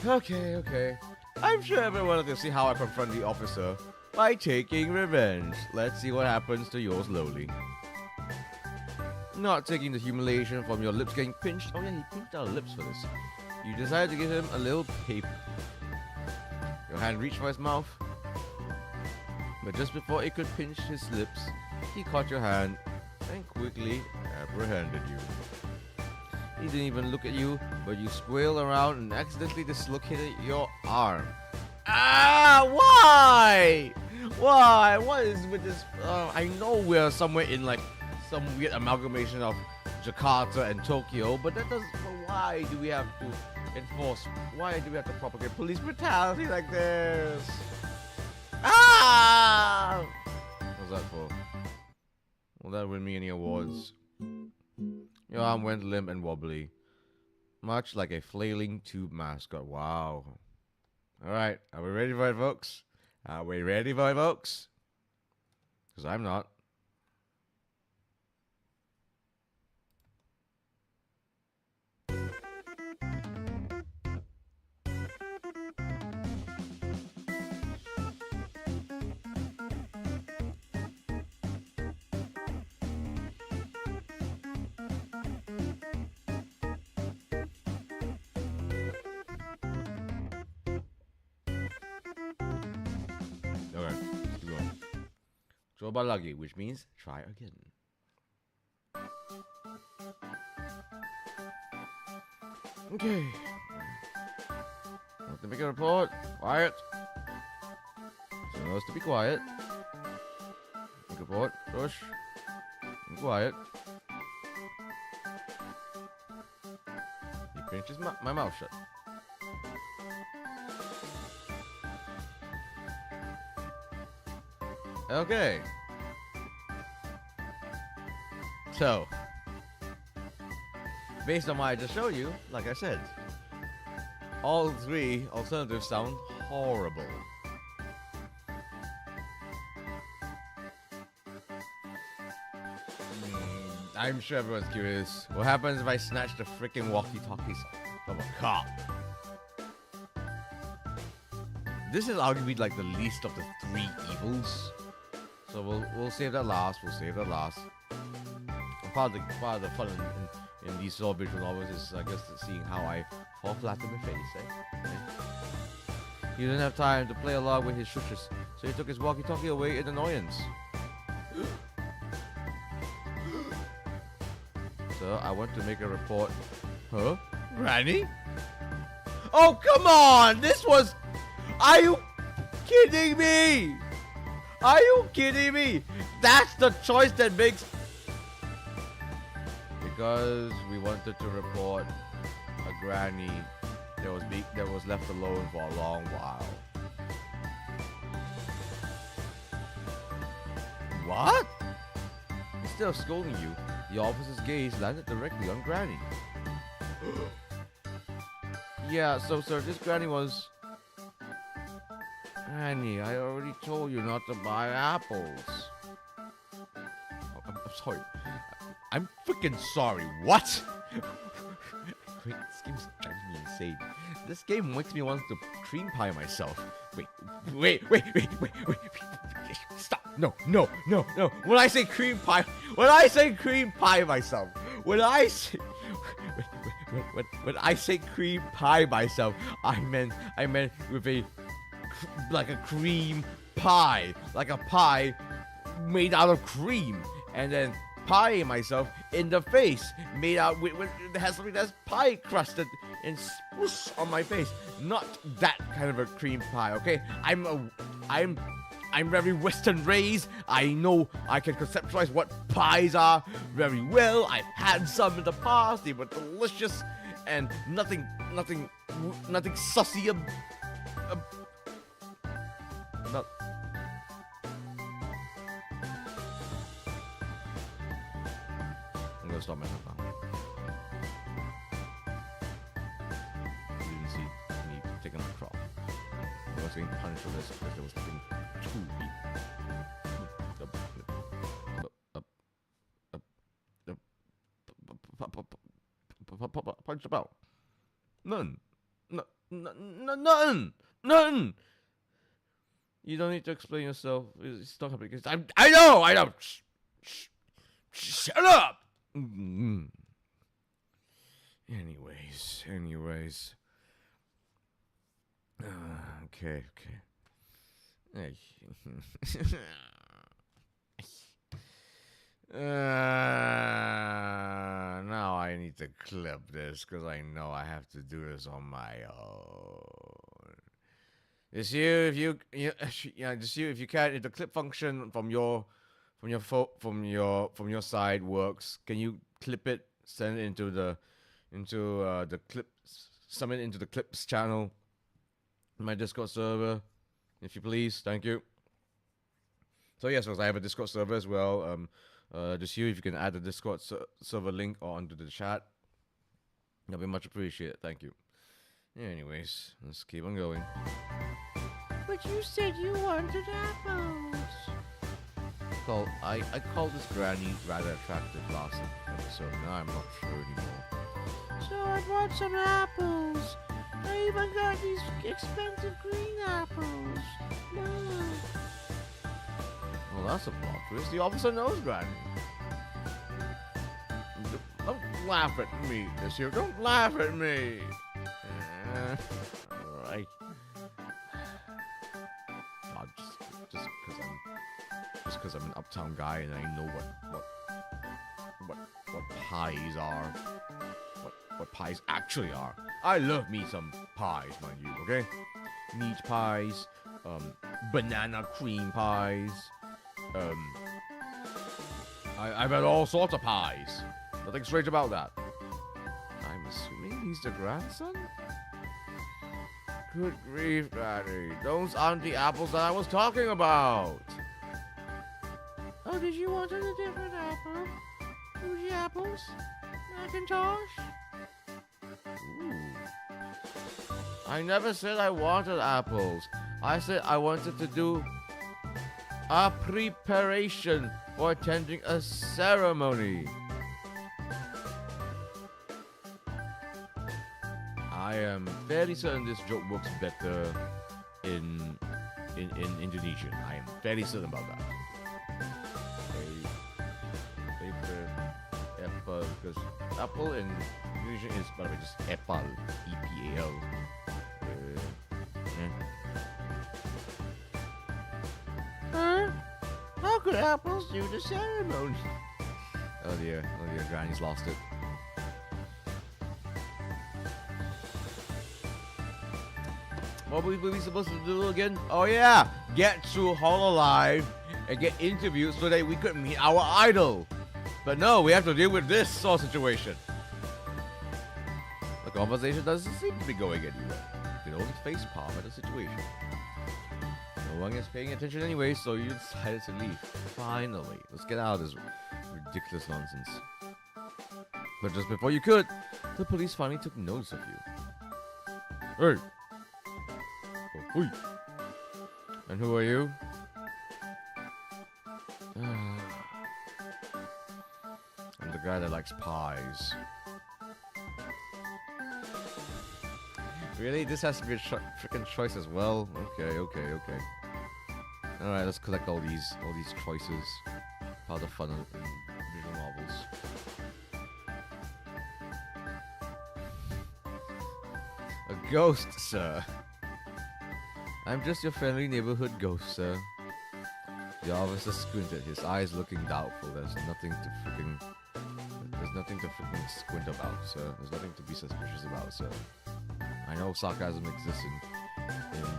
Okay. I'm sure everyone wanted to see how I confront the officer by taking revenge. Let's see what happens to yours slowly. Not taking the humiliation from your lips getting pinched. Oh yeah, he pinched our lips for this. You decided to give him a little paper. Your hand reached for his mouth, but just before it could pinch his lips, he caught your hand and quickly apprehended you. He didn't even look at you, but you squealed around and accidentally dislocated your arm. Why? Why? What is with this? I know we're somewhere in like some weird amalgamation of Jakarta and Tokyo, but that doesn't. Why do we have to enforce? Why do we have to propagate police brutality like this? What's that for? Will that win me any awards? Your arm went limp and wobbly, much like a flailing tube mascot. Wow. Alright, are we ready for it, folks? Are we ready for it, folks? Because I'm not. Coba lagi, which means try again. Okay. Want to make a report? Quiet. Supposed to be quiet. Make a report. Shush. Be quiet. He pinches my mouth shut. Okay. So, based on what I just showed you, like I said, all 3 alternatives sound horrible. I'm sure everyone's curious. What happens if I snatch the freaking walkie-talkies from a cop? This is arguably like the least of the 3 evils. So we'll save that last. We'll save that last. Part of the fun in these sort of visual novels is, I guess, seeing how I fall flat in my face. He didn't have time to play along with his shushes, so he took his walkie-talkie away in annoyance. So I went to make a report. Huh? Granny? Oh, come on! This was... Are you kidding me? Are you kidding me? That's the choice that makes... Because we wanted to report a granny that was left alone for a long while. What? Instead of scolding you, the officer's gaze landed directly on Granny. Yeah, so sir, this Granny was... Granny, I already told you not to buy apples. I'm sorry. I'm freaking sorry. What? Wait, this game's driving me insane. This game makes me want to cream pie myself. Wait. Stop. No. When I say cream pie myself, when I say cream pie myself, I meant with a cream pie, like a pie made out of cream, and then pie myself in the face, made out with it has something that's pie crusted and spoosh on my face. Not that kind of a cream pie, okay? I'm very Western raised. I know I can conceptualize what pies are very well. I've had some in the past. They were delicious and nothing sussy. Not. I'm gonna stop myself now. You didn't see me taking a crop. I was getting punished for this because there was nothing to eat. Punch about. None. None. You don't need to explain yourself. It's not happening. I know. Shut up. Anyways. Okay. Hey. Now I need to clip this because I know I have to do this on my own. Just you if you can, if the clip function from your side works, can you clip it, send it into the clips, summon it into the clips channel, my Discord server, if you please. Thank you. So yes, I have a Discord server as well. Just you if you can add the Discord server link onto the chat, that'll be much appreciated. Thank you. Anyways, let's keep on going. But you said you wanted apples. I called this granny rather attractive last episode. Now I'm not sure anymore. So I bought some apples. I even got these expensive green apples. Well, that's a plot twist. The officer knows Granny. Don't laugh at me this year. Don't laugh at me. Alright. God, just because I'm an uptown guy and I know what pies are. What pies actually are. I love me some pies, mind you, okay? Meat pies, banana cream pies, I've had all sorts of pies. Nothing strange about that. I'm assuming he's the grandson? Good grief, Daddy. Those aren't the apples that I was talking about. Oh, did you want a different apple? Who's the apples? Macintosh? Ooh. I never said I wanted apples. I said I wanted to do a preparation for attending a ceremony. I am fairly certain this joke works better in Indonesian. I am fairly certain about that. Apple, because apple in Indonesian is, by the way, just epal, E-P-A-L. Huh? How could apples do the ceremony? Oh dear, Granny's lost it. What were we supposed to do again? Oh yeah, get to Hololive and get interviewed so that we could meet our idol. But no, we have to deal with this sort of situation. The conversation doesn't seem to be going anywhere. You can only face palm at the situation. No one is paying attention anyway, so you decided to leave. Finally, let's get out of this ridiculous nonsense. But just before you could, the police finally took notice of you. Hey! Oh, hui. And who are you? I'm the guy that likes pies. Really? This has to be a freaking choice as well? Okay. Alright, let's collect all these choices. Part of fun in visual novels. A ghost, sir. I'm just your friendly neighborhood ghost, sir. The officer squinted, his eyes looking doubtful. There's nothing to freaking squint about, sir. There's nothing to be suspicious about, sir. I know sarcasm exists in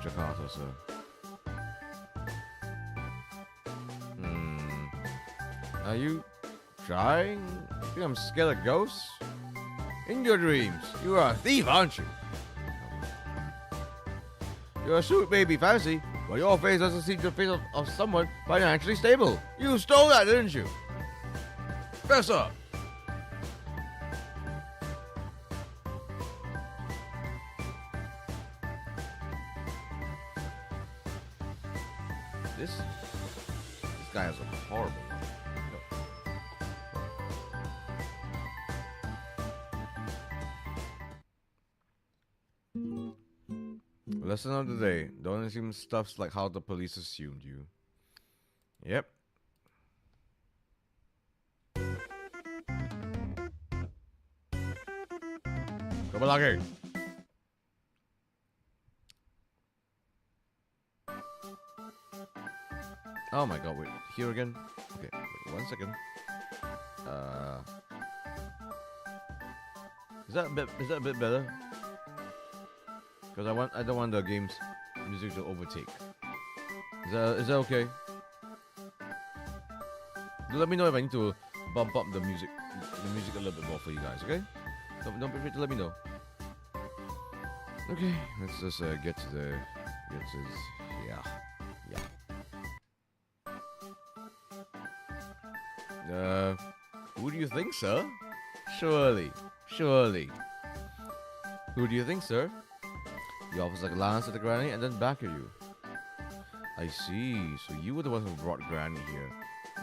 Jakarta, sir. Are you trying? You think I'm scared of ghosts? In your dreams, you are a thief, aren't you? Your suit may be fancy, but your face doesn't seem to the face of someone financially stable. You stole that, didn't you? Fess up! This guy has a horrible life. Lesson of the day. Don't assume stuffs like how the police assumed you. Yep. Come lagi. Oh my god, wait. Here again? Okay, wait 1 second. Is that a bit better? Because I don't want the game's music to overtake. Is that okay? Do let me know if I need to bump up the music a little bit more for you guys, okay? Don't be afraid to let me know. Okay, let's just get to this. Yeah. Who do you think, sir? Surely. Who do you think, sir? The officer glanced at the granny and then back at you. I see. So you were the one who brought Granny here.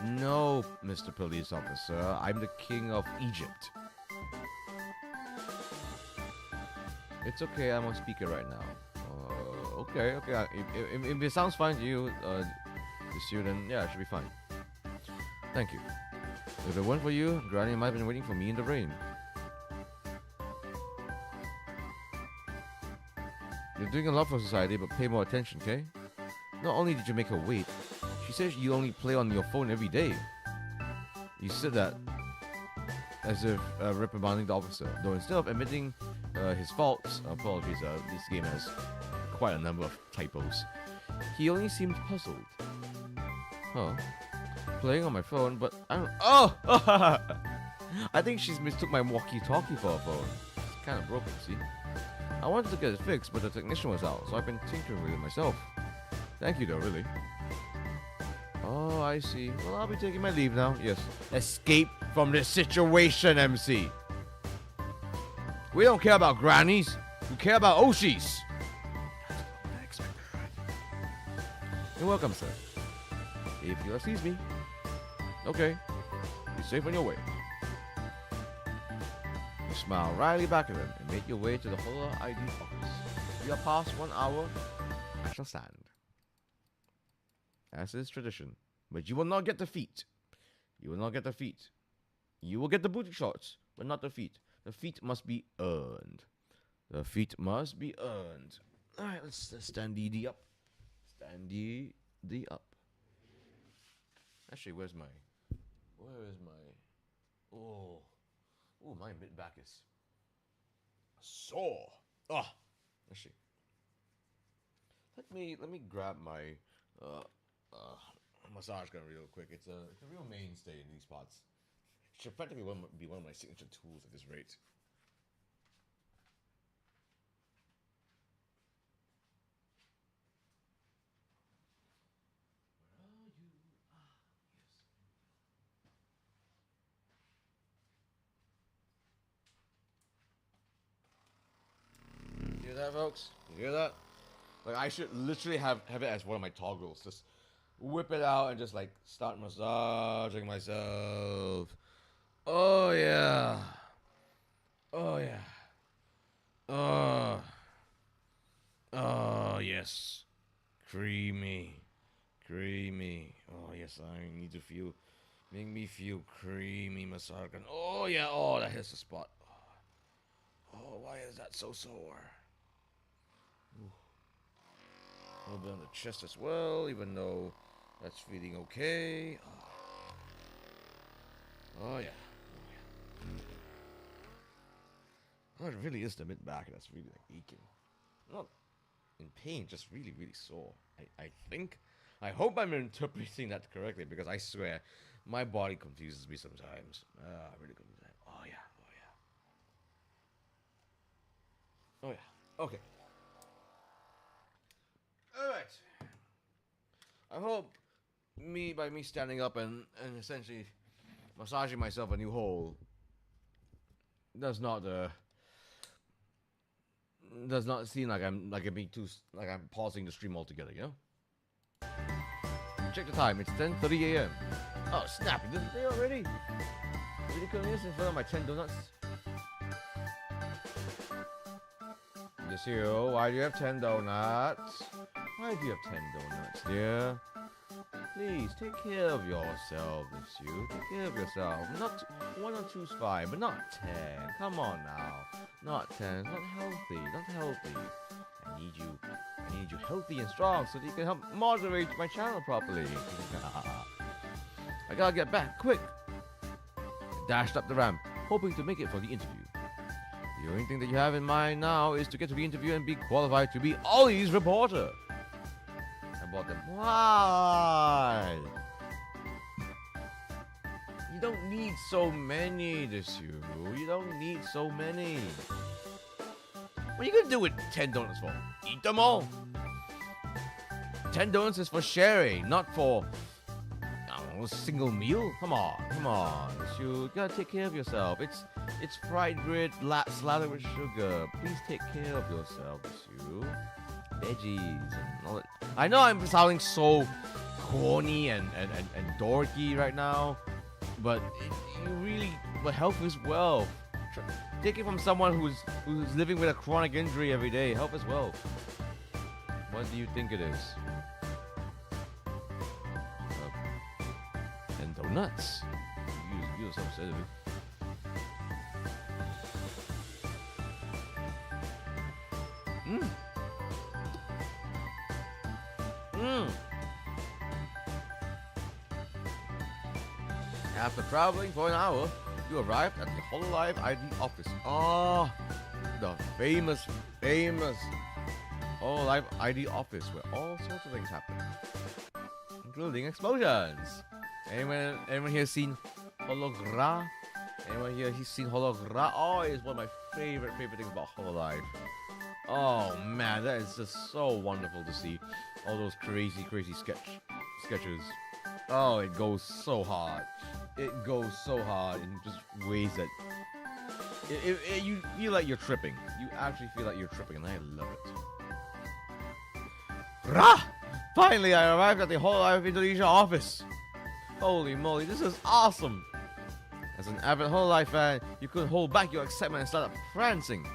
No, Mr. Police Officer. I'm the King of Egypt. It's okay. I'm on speaker right now. Okay. If it sounds fine to you, the student, yeah, it should be fine. Thank you. If it weren't for you, Granny might have been waiting for me in the rain. You're doing a lot for society, but pay more attention, okay? Not only did you make her wait, she says you only play on your phone every day. You said that as if reprimanding the officer, though instead of admitting his faults, apologies, this game has quite a number of typos, he only seemed puzzled. Huh? Playing on my phone, but I don't... Oh! I think she's mistook my walkie-talkie for a phone. It's kind of broken, see? I wanted to get it fixed, but the technician was out, so I've been tinkering with it myself. Thank you though, really. Oh, I see. Well, I'll be taking my leave now. Yes. Escape from this situation, MC. We don't care about grannies. We care about Oshis. You're welcome, sir. If you'll excuse me. Okay. Be safe on your way. You smile wryly back at him and make your way to the Hola ID office. You are past 1 hour. I shall stand. As is tradition. But you will not get the feet. You will not get the feet. You will get the booty shorts, but not the feet. The feet must be earned. The feet must be earned. Alright, let's stand D up. Stand D up. Actually, where is my... Oh, my mid back is sore. Oh, actually, let me grab my massage gun real quick. It's a real mainstay in these parts. It should practically be one of my signature tools at this rate. You hear that, folks? You hear that? Like, I should literally have it as one of my toggles. Just whip it out and just like start massaging myself. Oh yeah. Oh yeah. Oh yes. Creamy. Oh yes, I need to feel. Make me feel creamy massage. Oh yeah. Oh, that hits the spot. Oh, why is that so sore? Ooh. A little bit on the chest as well, even though that's feeling okay. Oh yeah. Oh, it really is the mid back that's really like aching. Not in pain, just really, really sore. I hope I'm interpreting that correctly, because I swear my body confuses me sometimes. Really confuses me. Oh yeah. Okay. Alright. I hope by me standing up and essentially massaging myself a new hole does not seem like I'm pausing the stream altogether, you know? Check the time, it's 10:30 a.m. Oh snap, it didn't day already? Really Cornelius in front of my 10 donuts? This here, why do you have 10 donuts? Why do you have 10 donuts, dear? Please, take care of yourself, Miss you. Take care of yourself. Not 1 or 2's fine, but not 10. Come on now. Not 10. Not healthy. I need you healthy and strong so that you can help moderate my channel properly. I gotta get back, quick. I dashed up the ramp, hoping to make it for the interview. The only thing that you have in mind now is to get to the interview and be qualified to be Ollie's reporter. I bought them. Why? You don't need so many, You don't need so many. What are you gonna do with 10 donuts for? Eat them all. 10 donuts is for sharing, not for a single meal. Come on. You gotta take care of yourself. It's fried bread slathered with sugar. Please take care of yourself, you. Veggies and all that. I know I'm sounding so corny and dorky right now, but health is wealth. Take it from someone who's living with a chronic injury every day. Health is wealth. What do you think it is? 10 donuts. You're so upset at me. After traveling for an hour, you arrived at the Hololive ID office. Oh, the famous Hololive ID office where all sorts of things happen, including explosions. Anyone here seen Hologra? Anyone here seen Hologra? Oh, it's one of my favorite things about Hololive. Oh man, that is just so wonderful to see all those crazy sketches. Oh, it goes so hard. It goes so hard in just ways that you feel like you're tripping. You actually feel like you're tripping, and I love it. Rah! Finally, I arrived at the Hololive Indonesia office. Holy moly, this is awesome! As an avid Hololive fan, you couldn't hold back your excitement and started prancing.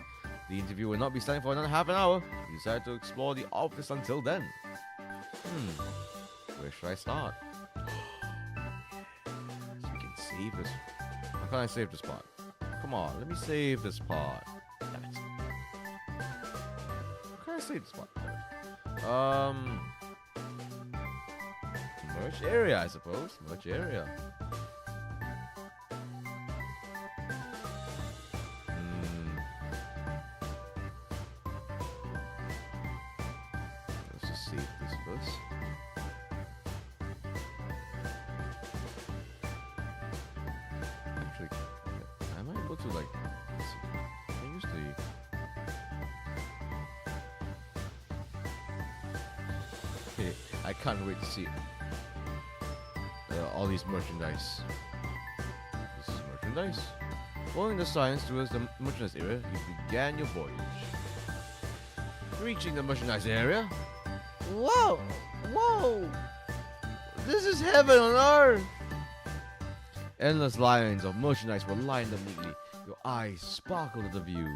The interview will not be starting for another half an hour. You decided to explore the office until then. Where should I start? So we can save this. How can I save this part? Come on, let me save this part. Damn it. How can I save this part? Damn it. Merch area, I suppose. Merch area. Let's just save this first. Actually, am I able to like change the? Okay, I can't wait to see it. All these merchandise. This is merchandise. Following the signs towards the merchandise area, you began your voyage. Reaching the merchandise area. Whoa! Whoa! This is heaven on earth! Endless lines of merchandise were lined up neatly. Your eyes sparkled at the view.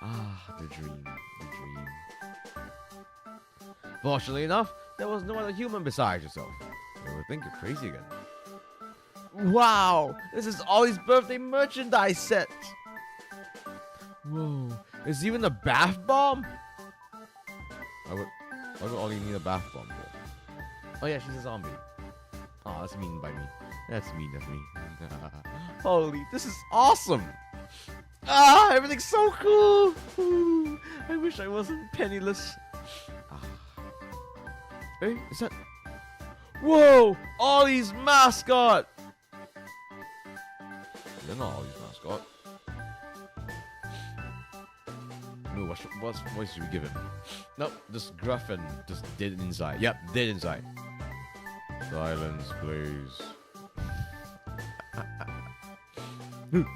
Ah, the dream. The dream. Fortunately enough, there was no other human besides yourself. They would think you're crazy again. Wow! This is Ollie's birthday merchandise set! Whoa. There's even a bath bomb? Why would Ollie need a bath bomb for? Oh yeah, she's a zombie. Oh, that's mean by me. That's mean of me. Holy, this is awesome! Ah, everything's so cool! Ooh, I wish I wasn't penniless. Hey, is that... Whoa! Ollie's mascot! They're not Ollie's mascot. No, what voice should we give him? Nope, just gruff and just dead inside. Yep, dead inside. Silence, please. You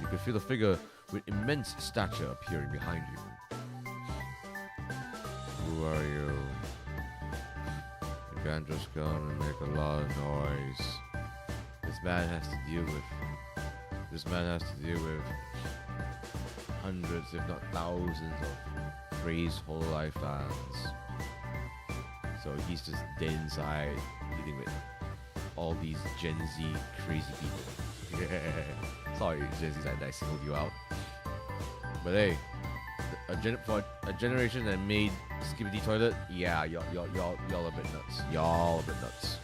can feel a figure with immense stature appearing behind you. Who are you? You can't just come and make a lot of noise. This man has to deal with hundreds, if not thousands, of crazed Hololive fans. So he's just dead inside, dealing with all these Gen Z crazy people. Sorry, Gen Z, that I singled you out. But hey, for a generation that made Skibidi Toilet, yeah, y'all a bit nuts. Y'all a bit nuts.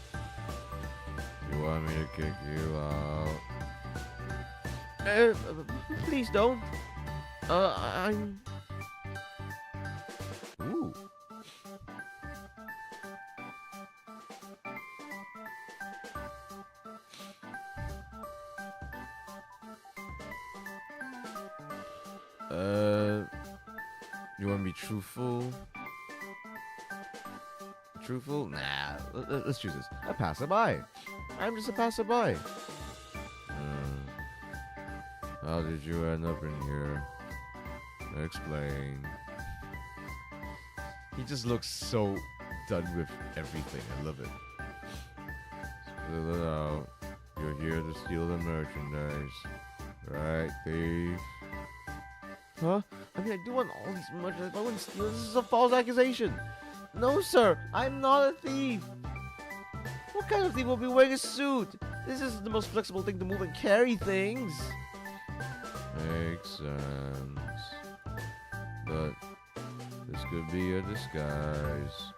You want me to kick you out? Please don't. I'm... Ooh. You want to be truthful? Truthful? Nah, let's choose this. A passerby. I'm just a passerby. How did you end up in here? Explain. He just looks so done with everything. I love it. Spill it out. You're here to steal the merchandise. Right, thief? Huh? I mean, I do want all these merchandise, but I wouldn't steal. This is a false accusation. No, sir. I'm not a thief. What kind of thief will be wearing a suit? This is the most flexible thing to move and carry things. Makes sense. But this could be a disguise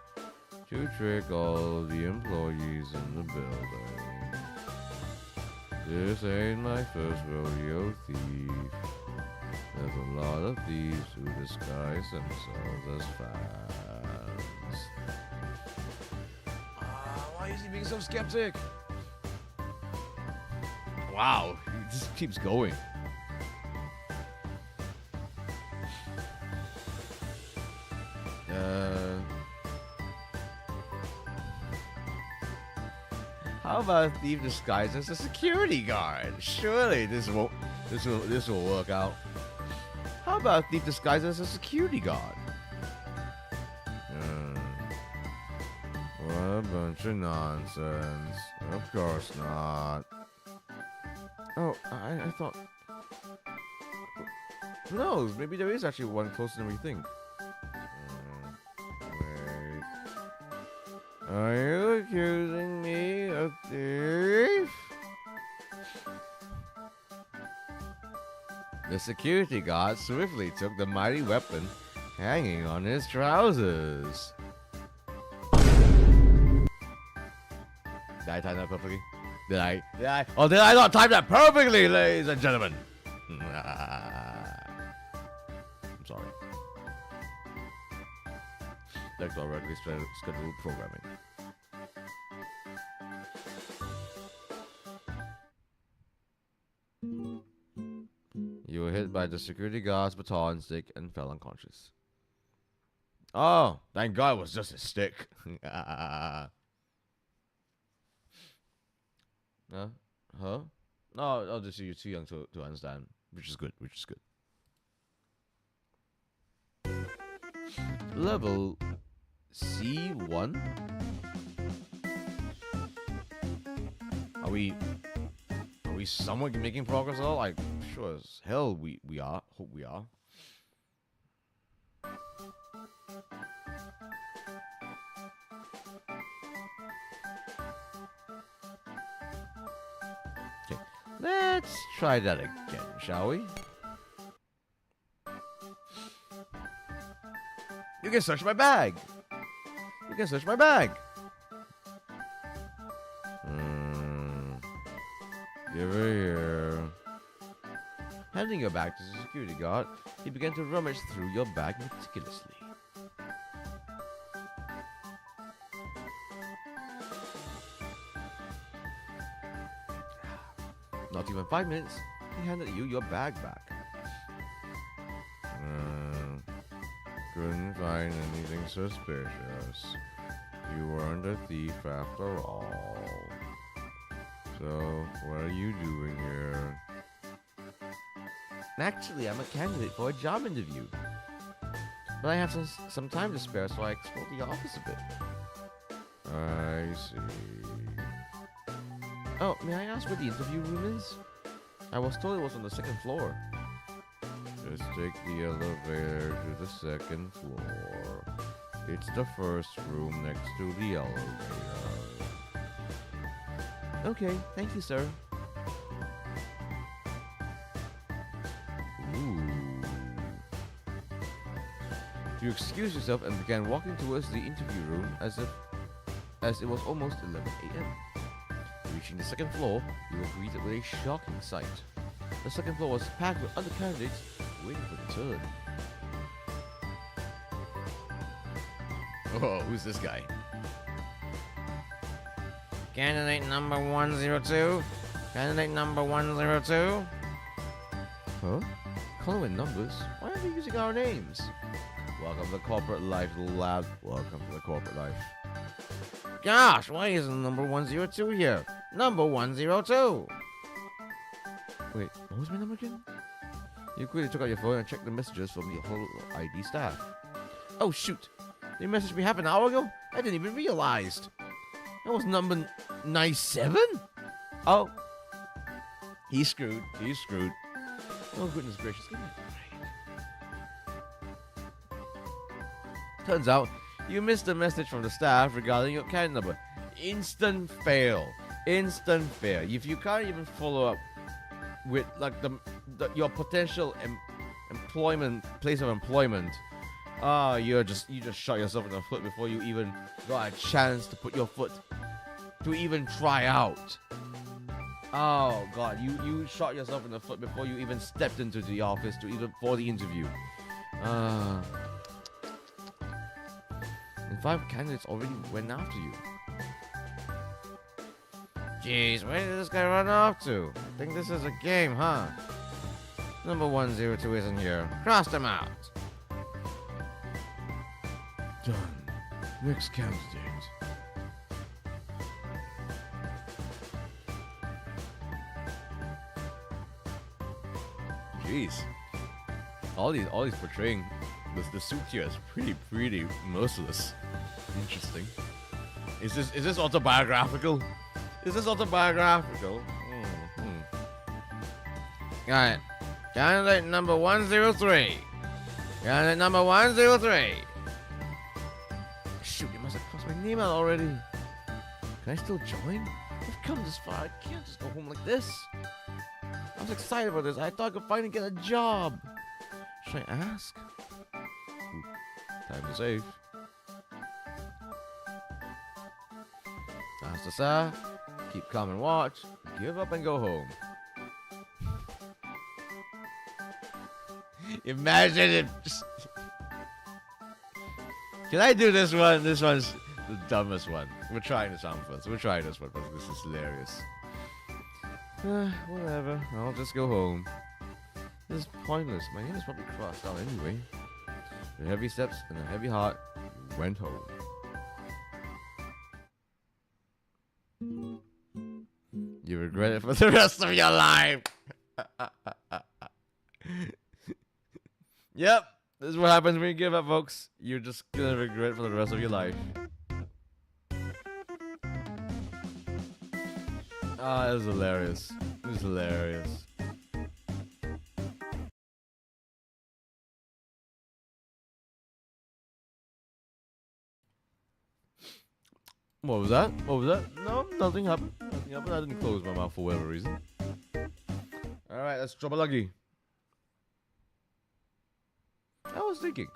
to trick all the employees in the building. This ain't my first rodeo, thief. There's a lot of thieves who disguise themselves as fans. Why is he being so skeptic? Wow, he just keeps going. How about a thief disguised as a security guard? Surely this will work out. How about a thief disguised as a security guard? What a bunch of nonsense. Of course not. Oh, I thought... Who knows? Maybe there is actually one closer than we think. Wait. Are you accusing me of thief? The security guard swiftly took the mighty weapon hanging on his trousers. Did I time that perfectly? Did I? Oh, did I not time that perfectly, ladies and gentlemen? I'm sorry. Back to our regularly scheduled programming. You were hit by the security guard's baton stick and fell unconscious. Oh, thank God it was just a stick. Huh? No, I'll just you're too young to understand, which is good, Level C1? Are we somewhat making progress at all? Like, sure as hell we are. Hope we are. Okay, let's try that again, shall we? You can search my bag. Give it here. Handing your bag to the security guard, he began to rummage through your bag meticulously. Not even 5 minutes, he handed you your bag back. Couldn't find anything suspicious. You weren't a thief after all. So, what are you doing here? Actually, I'm a candidate for a job interview. But I have some time to spare, so I explored the office a bit. I see. Oh, may I ask where the interview room is? I was told it was on the 2nd floor. Just take the elevator to the 2nd floor. It's the first room next to the elevator. Okay, thank you, sir. Ooh. You excused yourself and began walking towards the interview room as it was almost 11 a.m. Reaching the 2nd floor, you were greeted with a shocking sight. The 2nd floor was packed with other candidates waiting for their turn. Oh, who's this guy? Candidate number 102? Candidate number 102? Huh? Calling with numbers? Why are they using our names? Welcome to the corporate life, little lad. Welcome to the corporate life. Gosh, why isn't number 102 here? Number 102! Wait, what was my number again? You quickly took out your phone and checked the messages from the whole ID staff. Oh shoot! They messaged me half an hour ago? I didn't even realize. That was number 97? Oh. He's screwed. Oh goodness gracious, give me a break. Turns out, you missed a message from the staff regarding your candidate number. Instant fail. If you can't even follow up with like your potential place of employment, you just shot yourself in the foot before you even got a chance to put your foot to even try out. Oh god, you shot yourself in the foot before you even stepped into the office for the interview. And 5 candidates already went after you. Jeez, where did this guy run off to? I think this is a game, huh? Number 102 isn't here. Cross them out. Done. Next candidate. Jeez. Ollie's portraying the suit here is pretty merciless. Interesting. Is this autobiographical? Is this autobiographical? Got it. Candidate number 103. Candidate number 103. Shoot, you must have crossed my name out already. Can I still join? I've come this far. I can't just go home like this. I was excited about this. I thought I could finally get a job. Should I ask? Ooh, time to save. Master sir, keep calm and watch. Give up and go home. Imagine it. Can I do this one? This one's the dumbest one. We're trying this one first. We're trying this one first. This is hilarious. Whatever. I'll just go home. This is pointless. My name is probably crossed out anyway. With heavy steps and a heavy heart, you went home. You regret it for the rest of your life. Yep. This is what happens when you give up, folks. You're just gonna regret it for the rest of your life. Ah, this is hilarious. This is hilarious. What was that? What was that? No, nothing happened. Nothing happened. I didn't close my mouth for whatever reason. Alright, let's drop a lucky. I was thinking,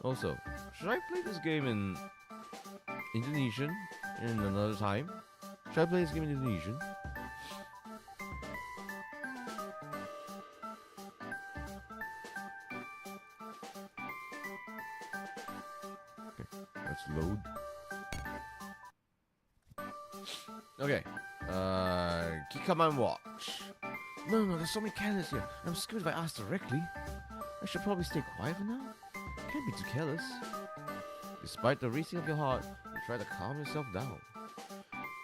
also, should I play this game in Indonesian in another time? Should I play this game in Indonesian? Okay, let's load. Okay, keep calm and watch. No, there's so many candidates here. I'm scared if I ask directly. I should probably stay quiet for now. Can't be too careless. Despite the racing of your heart, you try to calm yourself down.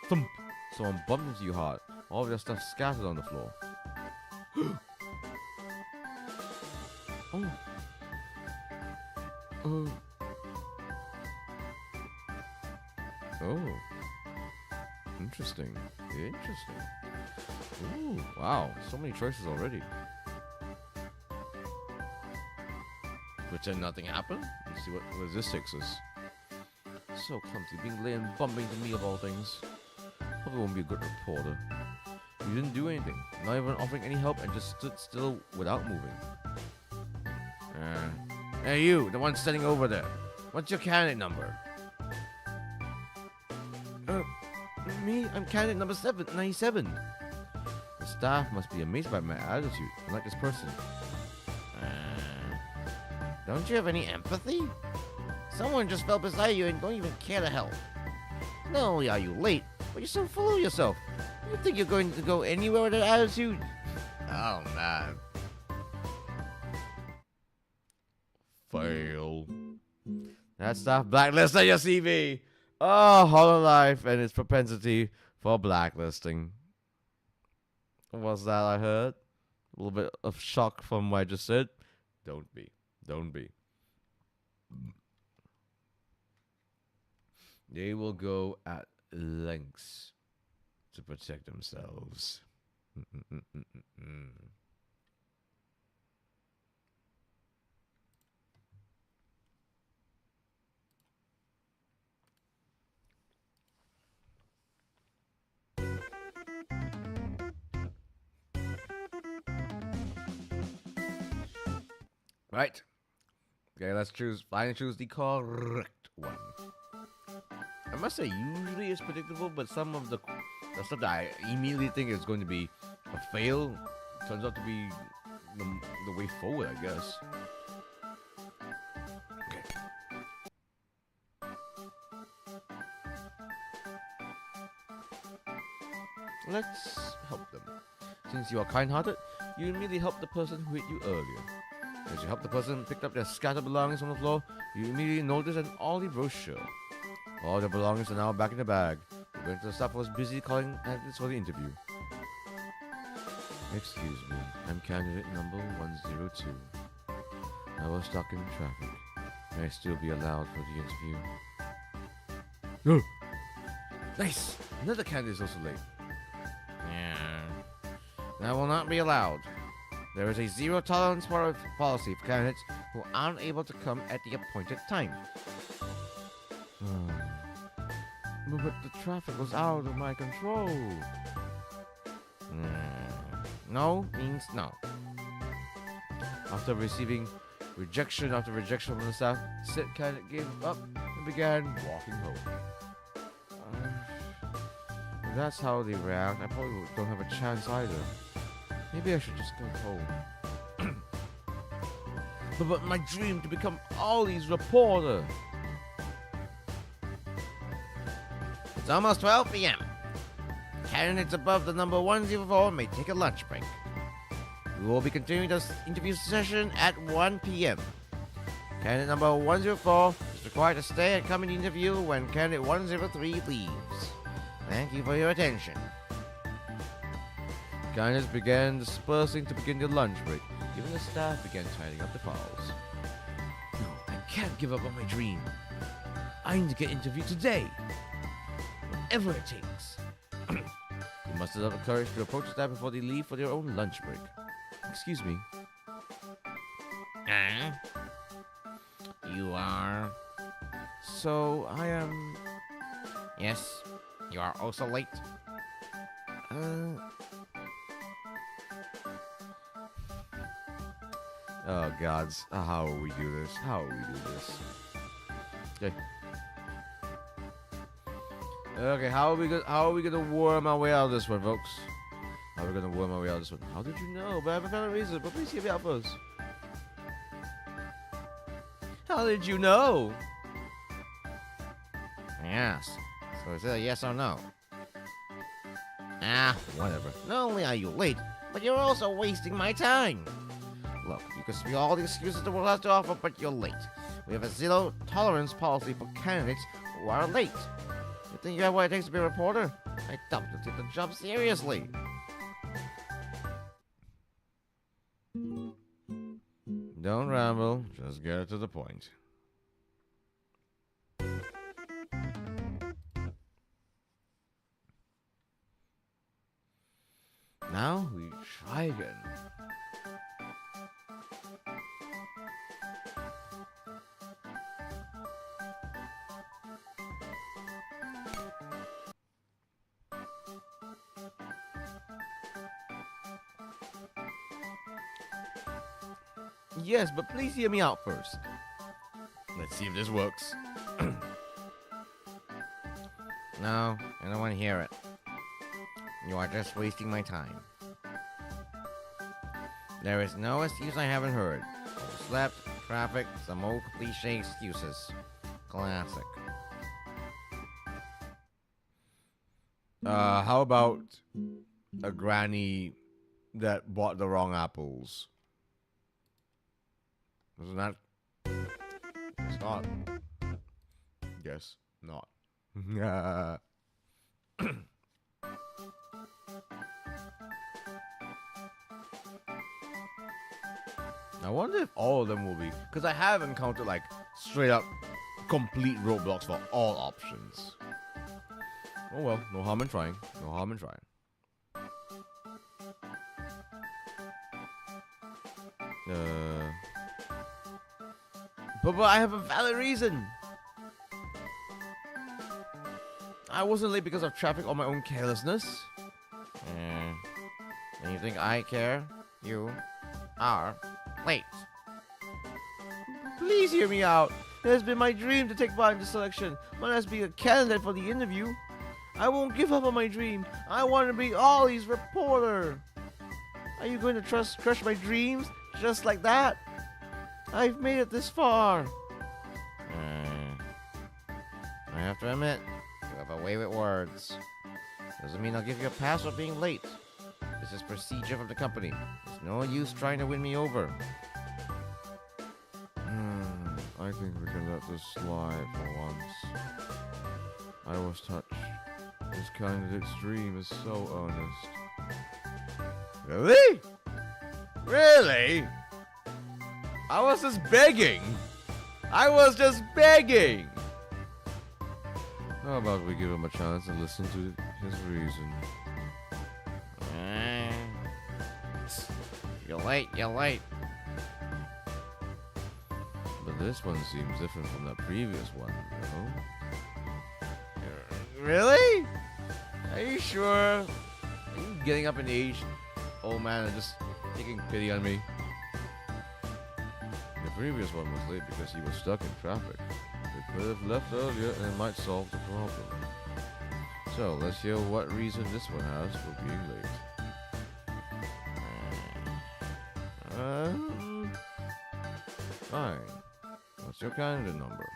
Thump! Someone bumped into your heart. All of your stuff scattered on the floor. Oh. Oh. Interesting. Interesting. Ooh, wow. So many choices already. Pretend nothing happened? Let's see what this takes us. So clumsy, being late and bumping into me of all things. Probably won't be a good reporter. You didn't do anything, not even offering any help, and just stood still without moving. Hey you, the one standing over there. What's your candidate number? Me? I'm candidate number 97. The staff must be amazed by my attitude, unlike this person. Don't you have any empathy? Someone just fell beside you and don't even care to help. Not only are you late, but you're so full of yourself. You think you're going to go anywhere with that attitude? Oh, man. Fail. That staff blacklisted your CV. Oh, Hololive and its propensity for blacklisting. What's that I heard? A little bit of shock from what I just said. Don't be. Don't be. They will go at lengths to protect themselves. Right. Okay, let's finally choose the correct one. I must say, usually it's predictable, but some of the the stuff that I immediately think is going to be a fail turns out to be the way forward, I guess. Okay. Let's help them. Since you are kind-hearted, you immediately help the person who hit you earlier. As you help the person pick up their scattered belongings on the floor, you immediately notice an Ollie brochure. All their belongings are now back in the bag. The rental staff was busy calling candidates for the interview. Excuse me, I'm candidate number 102. I was stuck in traffic. May I still be allowed for the interview? Nice! Another candidate is also late. Yeah. That will not be allowed. There is a zero tolerance policy for candidates who aren't able to come at the appointed time. But the traffic was out of my control. No means no. After receiving rejection after rejection from the staff, said candidate gave up and began walking home. If that's how they react, I probably don't have a chance either. Maybe I should just go home. but my dream to become Ollie's reporter. It's almost 12 p.m. Candidates above the number 104 may take a lunch break. We will be continuing this interview session at 1 p.m. Candidate number 104 is required to stay and come in the interview when candidate 103 leaves. Thank you for your attention. Candidates began dispersing to begin their lunch break. Even the staff began tidying up the files. No, I can't give up on my dream. I need to get interviewed today. Whatever it takes. You must have the courage to approach the staff before they leave for their own lunch break. Excuse me. You are? So, I am... Yes, you are also late. Oh, gods. How will we do this? How will we do this? Okay. Okay, how are we gonna worm our way out of this one, folks? How are we gonna worm our way out of this one? How did you know? But I have a valid reason, but please hear me out first. How did you know? Yes. So is it a yes or no? Whatever. Not only are you late, but you're also wasting my time. Look, you can speak all the excuses the world has to offer, but you're late. We have a zero tolerance policy for candidates who are late. You think you have what it takes to be a reporter? I doubt you'll take the job seriously. Don't ramble, just get to the point. Now we try again. Yes, but please hear me out first. Let's see if this works. No, I don't want to hear it. You are just wasting my time. There is no excuse I haven't heard. Overslept, traffic, some old cliche excuses. Classic. How about a granny that bought the wrong apples? Isn't that? It's not. Guess not. I wonder if all of them will be, because I have encountered like straight up complete roadblocks for all options. Oh well, no harm in trying. No harm in trying. But I have a valid reason. I wasn't late because of traffic or my own carelessness. And you think I care? You are late. Please hear me out. It has been my dream to take part in the selection. Mine has been a candidate for the interview. I won't give up on my dream. I want to be Ollie's reporter. Are you going to crush my dreams just like that? I've made it this far. I have to admit, you have a way with words. Doesn't mean I'll give you a pass for being late. This is procedure from the company. There's no use trying to win me over. I think we can let this slide for once. I was touched. This candidate's dream is so earnest. Really? Really? I was just begging. I was just begging. How about we give him a chance and listen to his reason? You're late. But this one seems different from the previous one, Really? Are you sure? Are you getting up in age, old man, and just taking pity on me? The previous one was late because he was stuck in traffic. They could have left earlier and it might solve the problem. So, let's hear what reason this one has for being late. Fine. What's your candidate number?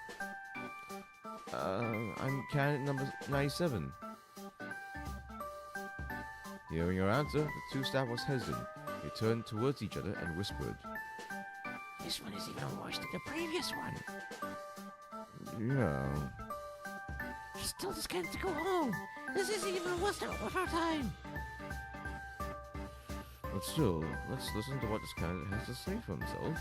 I'm candidate number 97. Hearing your answer, the two staff was hesitant. They turned towards each other and whispered. This one is even worse than the previous one. Yeah. Just tell this kid to go home. This is even worse than with our time. But still, let's listen to what this candidate has to say for himself.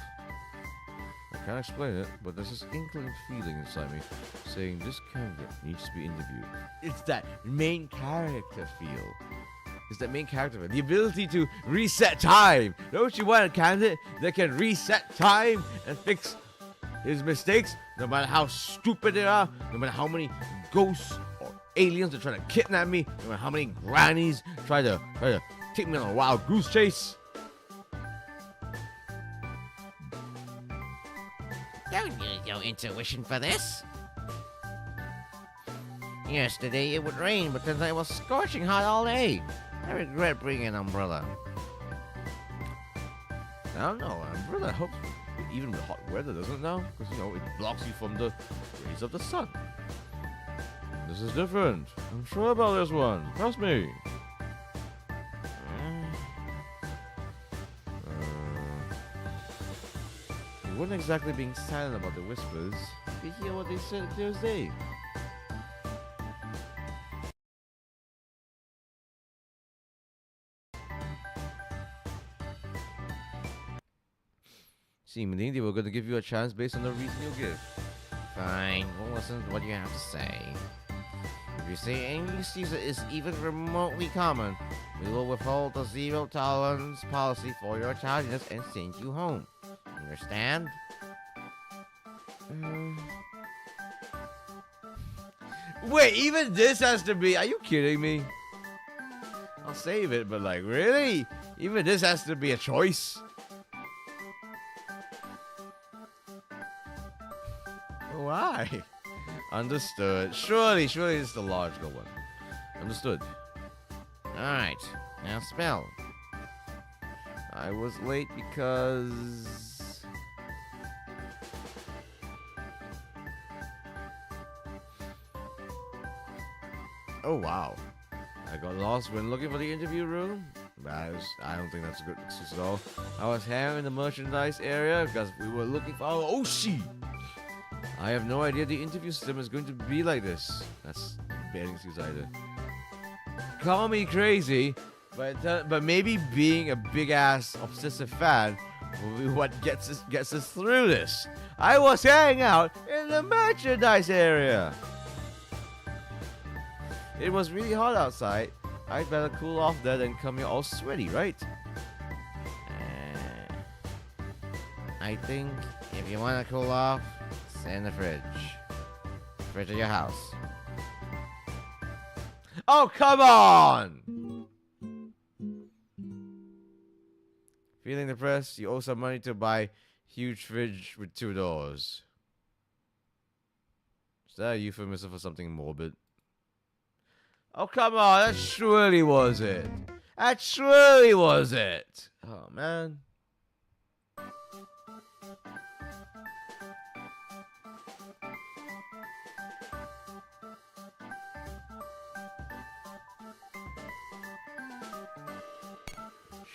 I can't explain it, but there's this inkling feeling inside me saying this candidate needs to be interviewed. It's that main character feel. It's that main character, the ability to reset time. Don't you want a candidate that can reset time and fix his mistakes, no matter how stupid they are, no matter how many ghosts or aliens are trying to kidnap me, no matter how many grannies try to take me on a wild goose chase? Don't use your intuition for this. Yesterday it would rain, but tonight it was scorching hot all day. I regret bringing an umbrella. I don't know, umbrella helps even with hot weather, doesn't it now? Because, it blocks you from the rays of the sun. This is different. I'm sure about this one. Trust me. You weren't exactly being silent about the whispers. You hear what they said Thursday. Seemingly, they were going to give you a chance based on the reason you give. Fine, we'll listen to what you have to say. If you say any excuse is even remotely common, we will withhold the zero tolerance policy for your tardiness and send you home. Understand? Wait, even this has to be... Are you kidding me? I'll save it, but really? Even this has to be a choice? Why? Understood. Surely it's the logical one. Understood. Alright, now spell. I was late because... Oh, wow. I got lost when looking for the interview room. I don't think that's a good excuse at all. I was here in the merchandise area because we were looking for Oshi. I have no idea the interview system is going to be like this. That's a bad excuse either. Call me crazy, but maybe being a big-ass obsessive fan will be what gets us through this. I was hanging out in the merchandise area. It was really hot outside. I'd better cool off there than come here all sweaty, right? I think if you want to cool off, stay in the fridge. Fridge of your house. Oh, come on! Feeling depressed? You owe some money to buy huge fridge with 2 doors. Is that a euphemism for something morbid? Oh, come on. That surely was it. That surely was it. Oh, man.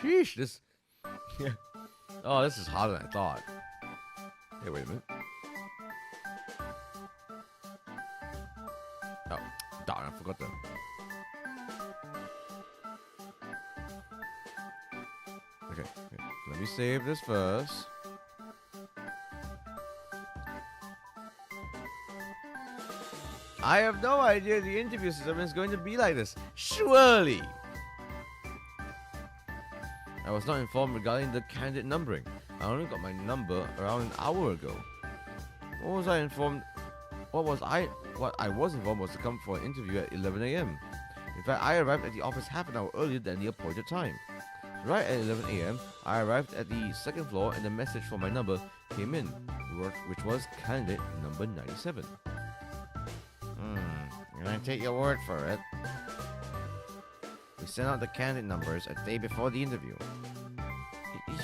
Sheesh, this... Yeah. Oh, this is harder than I thought. Hey, wait a minute. Oh, darn, I forgot that. Okay, let me save this first. I have no idea the interview system is going to be like this. Surely! I was not informed regarding the candidate numbering. I only got my number around an hour ago. What I was informed was to come for an interview at 11 a.m. In fact, I arrived at the office half an hour earlier than the appointed time. Right at 11 a.m., I arrived at the second floor and the message for my number came in, which was candidate number 97. Can I take your word for it? We sent out the candidate numbers a day before the interview.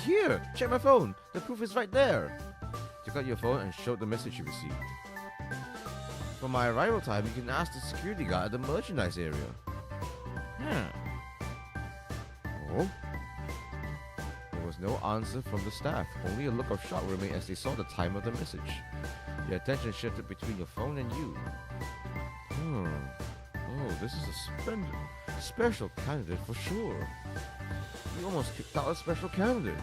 Here, check my phone. The proof is right there. Took out your phone and showed the message you received. For my arrival time, you can ask the security guard at the merchandise area. Oh? There was no answer from the staff. Only a look of shock remained as they saw the time of the message. Your attention shifted between your phone and you. Oh, this is a special candidate for sure. You almost kicked out a special candidate.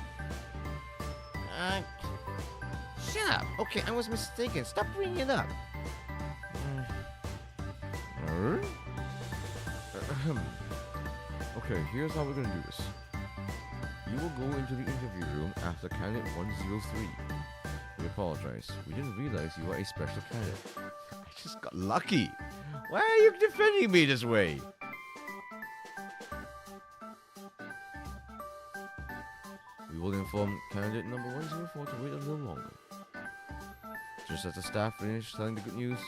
Shut up. Okay, I was mistaken. Stop bringing it up. Okay, here's how we're gonna do this. You will go into the interview room after candidate 103. We apologize. We didn't realize you were a special candidate. I just got lucky. Why are you defending me this way? We will inform candidate number 104 to wait a little longer. Just as the staff finished telling the good news,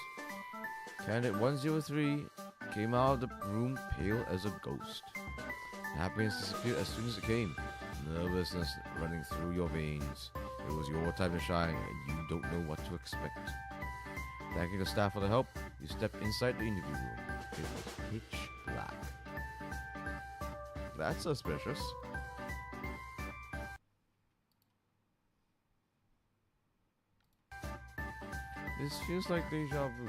candidate 103 came out of the room pale as a ghost. Happiness disappeared as soon as it came. Nervousness running through your veins. It was your time to shine, and you don't know what to expect. Thanking the staff for the help, you stepped inside the interview room. It was pitch black. That's suspicious. This feels like deja vu.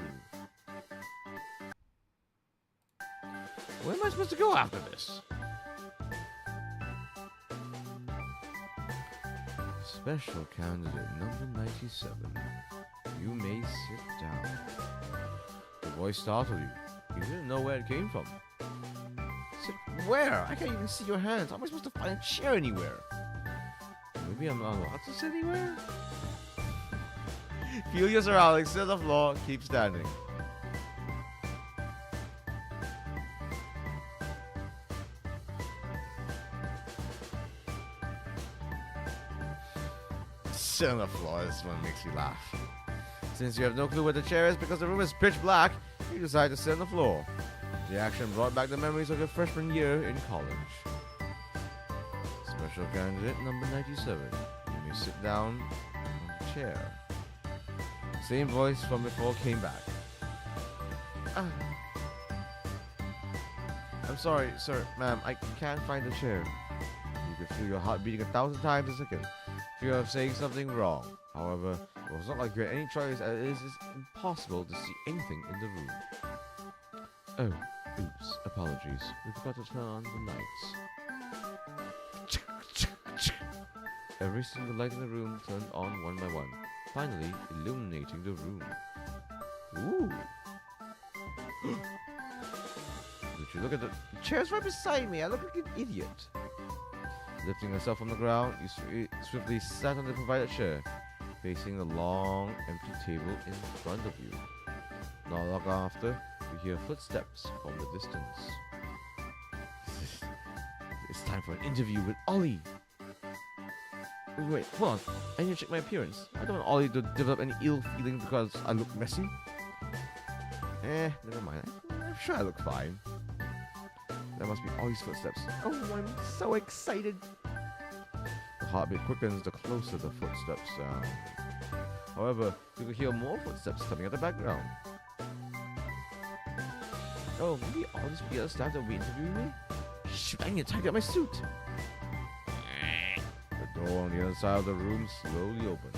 Where am I supposed to go after this? Special candidate number 97. You may sit down. The voice startled you. You didn't know where it came from. Sit where? I can't even see your hands. How am I supposed to find a chair anywhere? Maybe I'm not allowed to sit anywhere? Feel your surroundings, sit on the floor, keep standing. Sit on the floor, this one makes me laugh. Since you have no clue where the chair is because the room is pitch black, you decide to sit on the floor. The action brought back the memories of your freshman year in college. Special candidate number 97. You may sit down on the chair. Same voice from before came back. I'm sorry, sir, ma'am, I can't find the chair. You can feel your heart beating 1,000 times a second. Fear of saying something wrong. However, it was not like you had any choice, as it is impossible to see anything in the room. Oh, oops, apologies. We forgot to turn on the lights. Every single light in the room turned on one by one, finally illuminating the room. Ooh! Did you look at the chair's right beside me? I look like an idiot. Lifting herself from the ground, you swiftly sat on the provided chair, facing the long, empty table in front of you. Not long after, you hear footsteps from the distance. It's time for an interview with Ollie. Wait, hold on. I need to check my appearance. I don't want Ollie to develop any ill feeling because I look messy. Never mind. I'm sure I look fine. That must be Ollie's footsteps. Oh, I'm so excited. The heartbeat quickens the closer the footsteps sound. However, you can hear more footsteps coming out the background. Oh, maybe Ollie's the other staff that will be interviewing me? Shoot, I need to tidy up my suit. The door on the other side of the room slowly opens.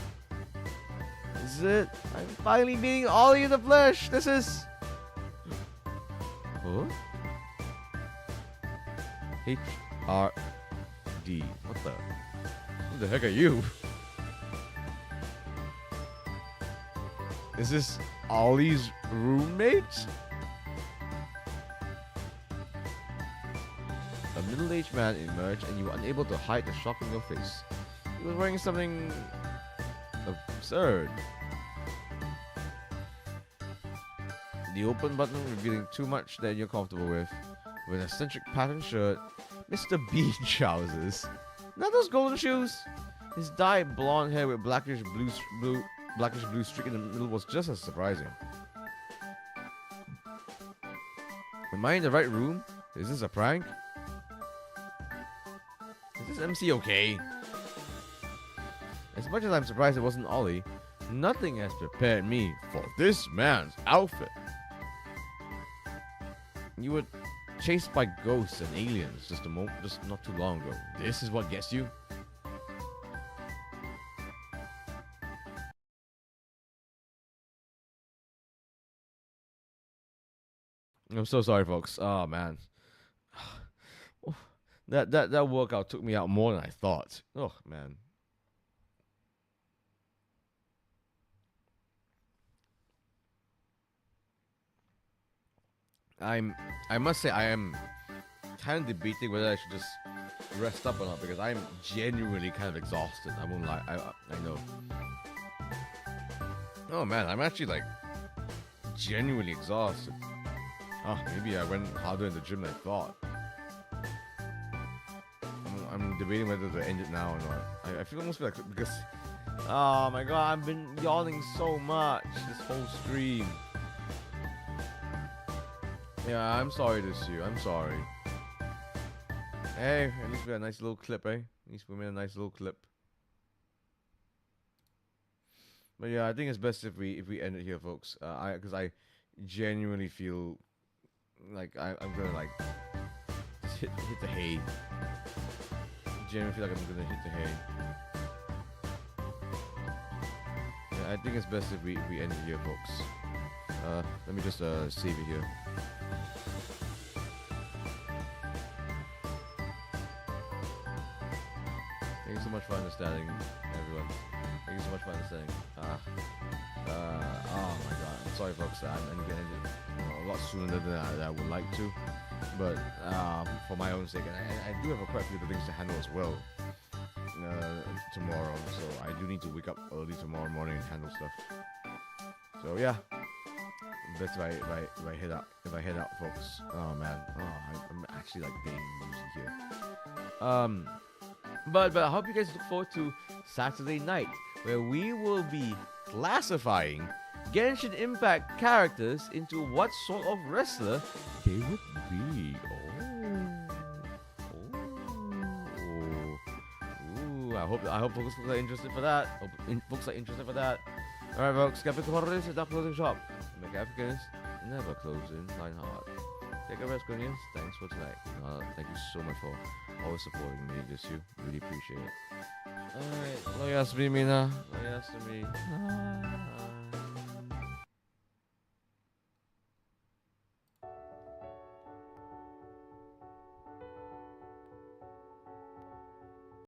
This is it. I'm finally meeting Ollie in the flesh. This is... Huh? HRD. What the? Who the heck are you? Is this Ollie's roommate? A middle-aged man emerged and you were unable to hide the shock in your face. He was wearing something absurd. The open button revealing too much that you're comfortable with an eccentric patterned shirt, Mr. B trousers. Not those golden shoes. His dyed blonde hair with blackish blue streak in the middle was just as surprising. Am I in the right room? Is this a prank? Is this MC okay? As much as I'm surprised it wasn't Ollie, nothing has prepared me for this man's outfit. You were chased by ghosts and aliens just not too long ago. This is what gets you? I'm so sorry, folks. Oh man, that workout took me out more than I thought. Oh man. I must say I am kind of debating whether I should just rest up or not because I'm genuinely kind of exhausted. I won't lie. I know. Oh man, I'm actually like genuinely exhausted. Oh, maybe I went harder in the gym than I thought. I'm debating whether to end it now or not. I feel almost like because oh my god, I've been yawning so much this whole stream. Yeah, I'm sorry to see you. I'm sorry. Hey, at least we had a nice little clip, eh? At least we made a nice little clip. But yeah, I think it's best if we end it here, folks. Because I genuinely feel like I'm gonna like just hit the hay. I genuinely feel like I'm gonna hit the hay. Yeah, I think it's best if we end it here, folks. Let me just save it here. Thank you so much for understanding, everyone. Thank you so much for understanding. Oh my god, I'm sorry, folks. I'm gonna end it a lot sooner than I would like to, but for my own sake, and I do have quite a few other things to handle as well tomorrow. So I do need to wake up early tomorrow morning and handle stuff. So yeah, best if I head out. If I head out, folks. Oh man, I'm actually like getting woozy here. But I hope you guys look forward to Saturday night, where we will be classifying Genshin Impact characters into what sort of wrestler they would be. I hope folks are interested for that. Alright, folks, Captain Cornelius is not closing shop. Make Africans never closing. Line hard. Take a rest, Cornelius. Thanks for tonight. Thank you so much for always supporting me. Really appreciate it. Alright, lo yasumi mina. Lo yasumi.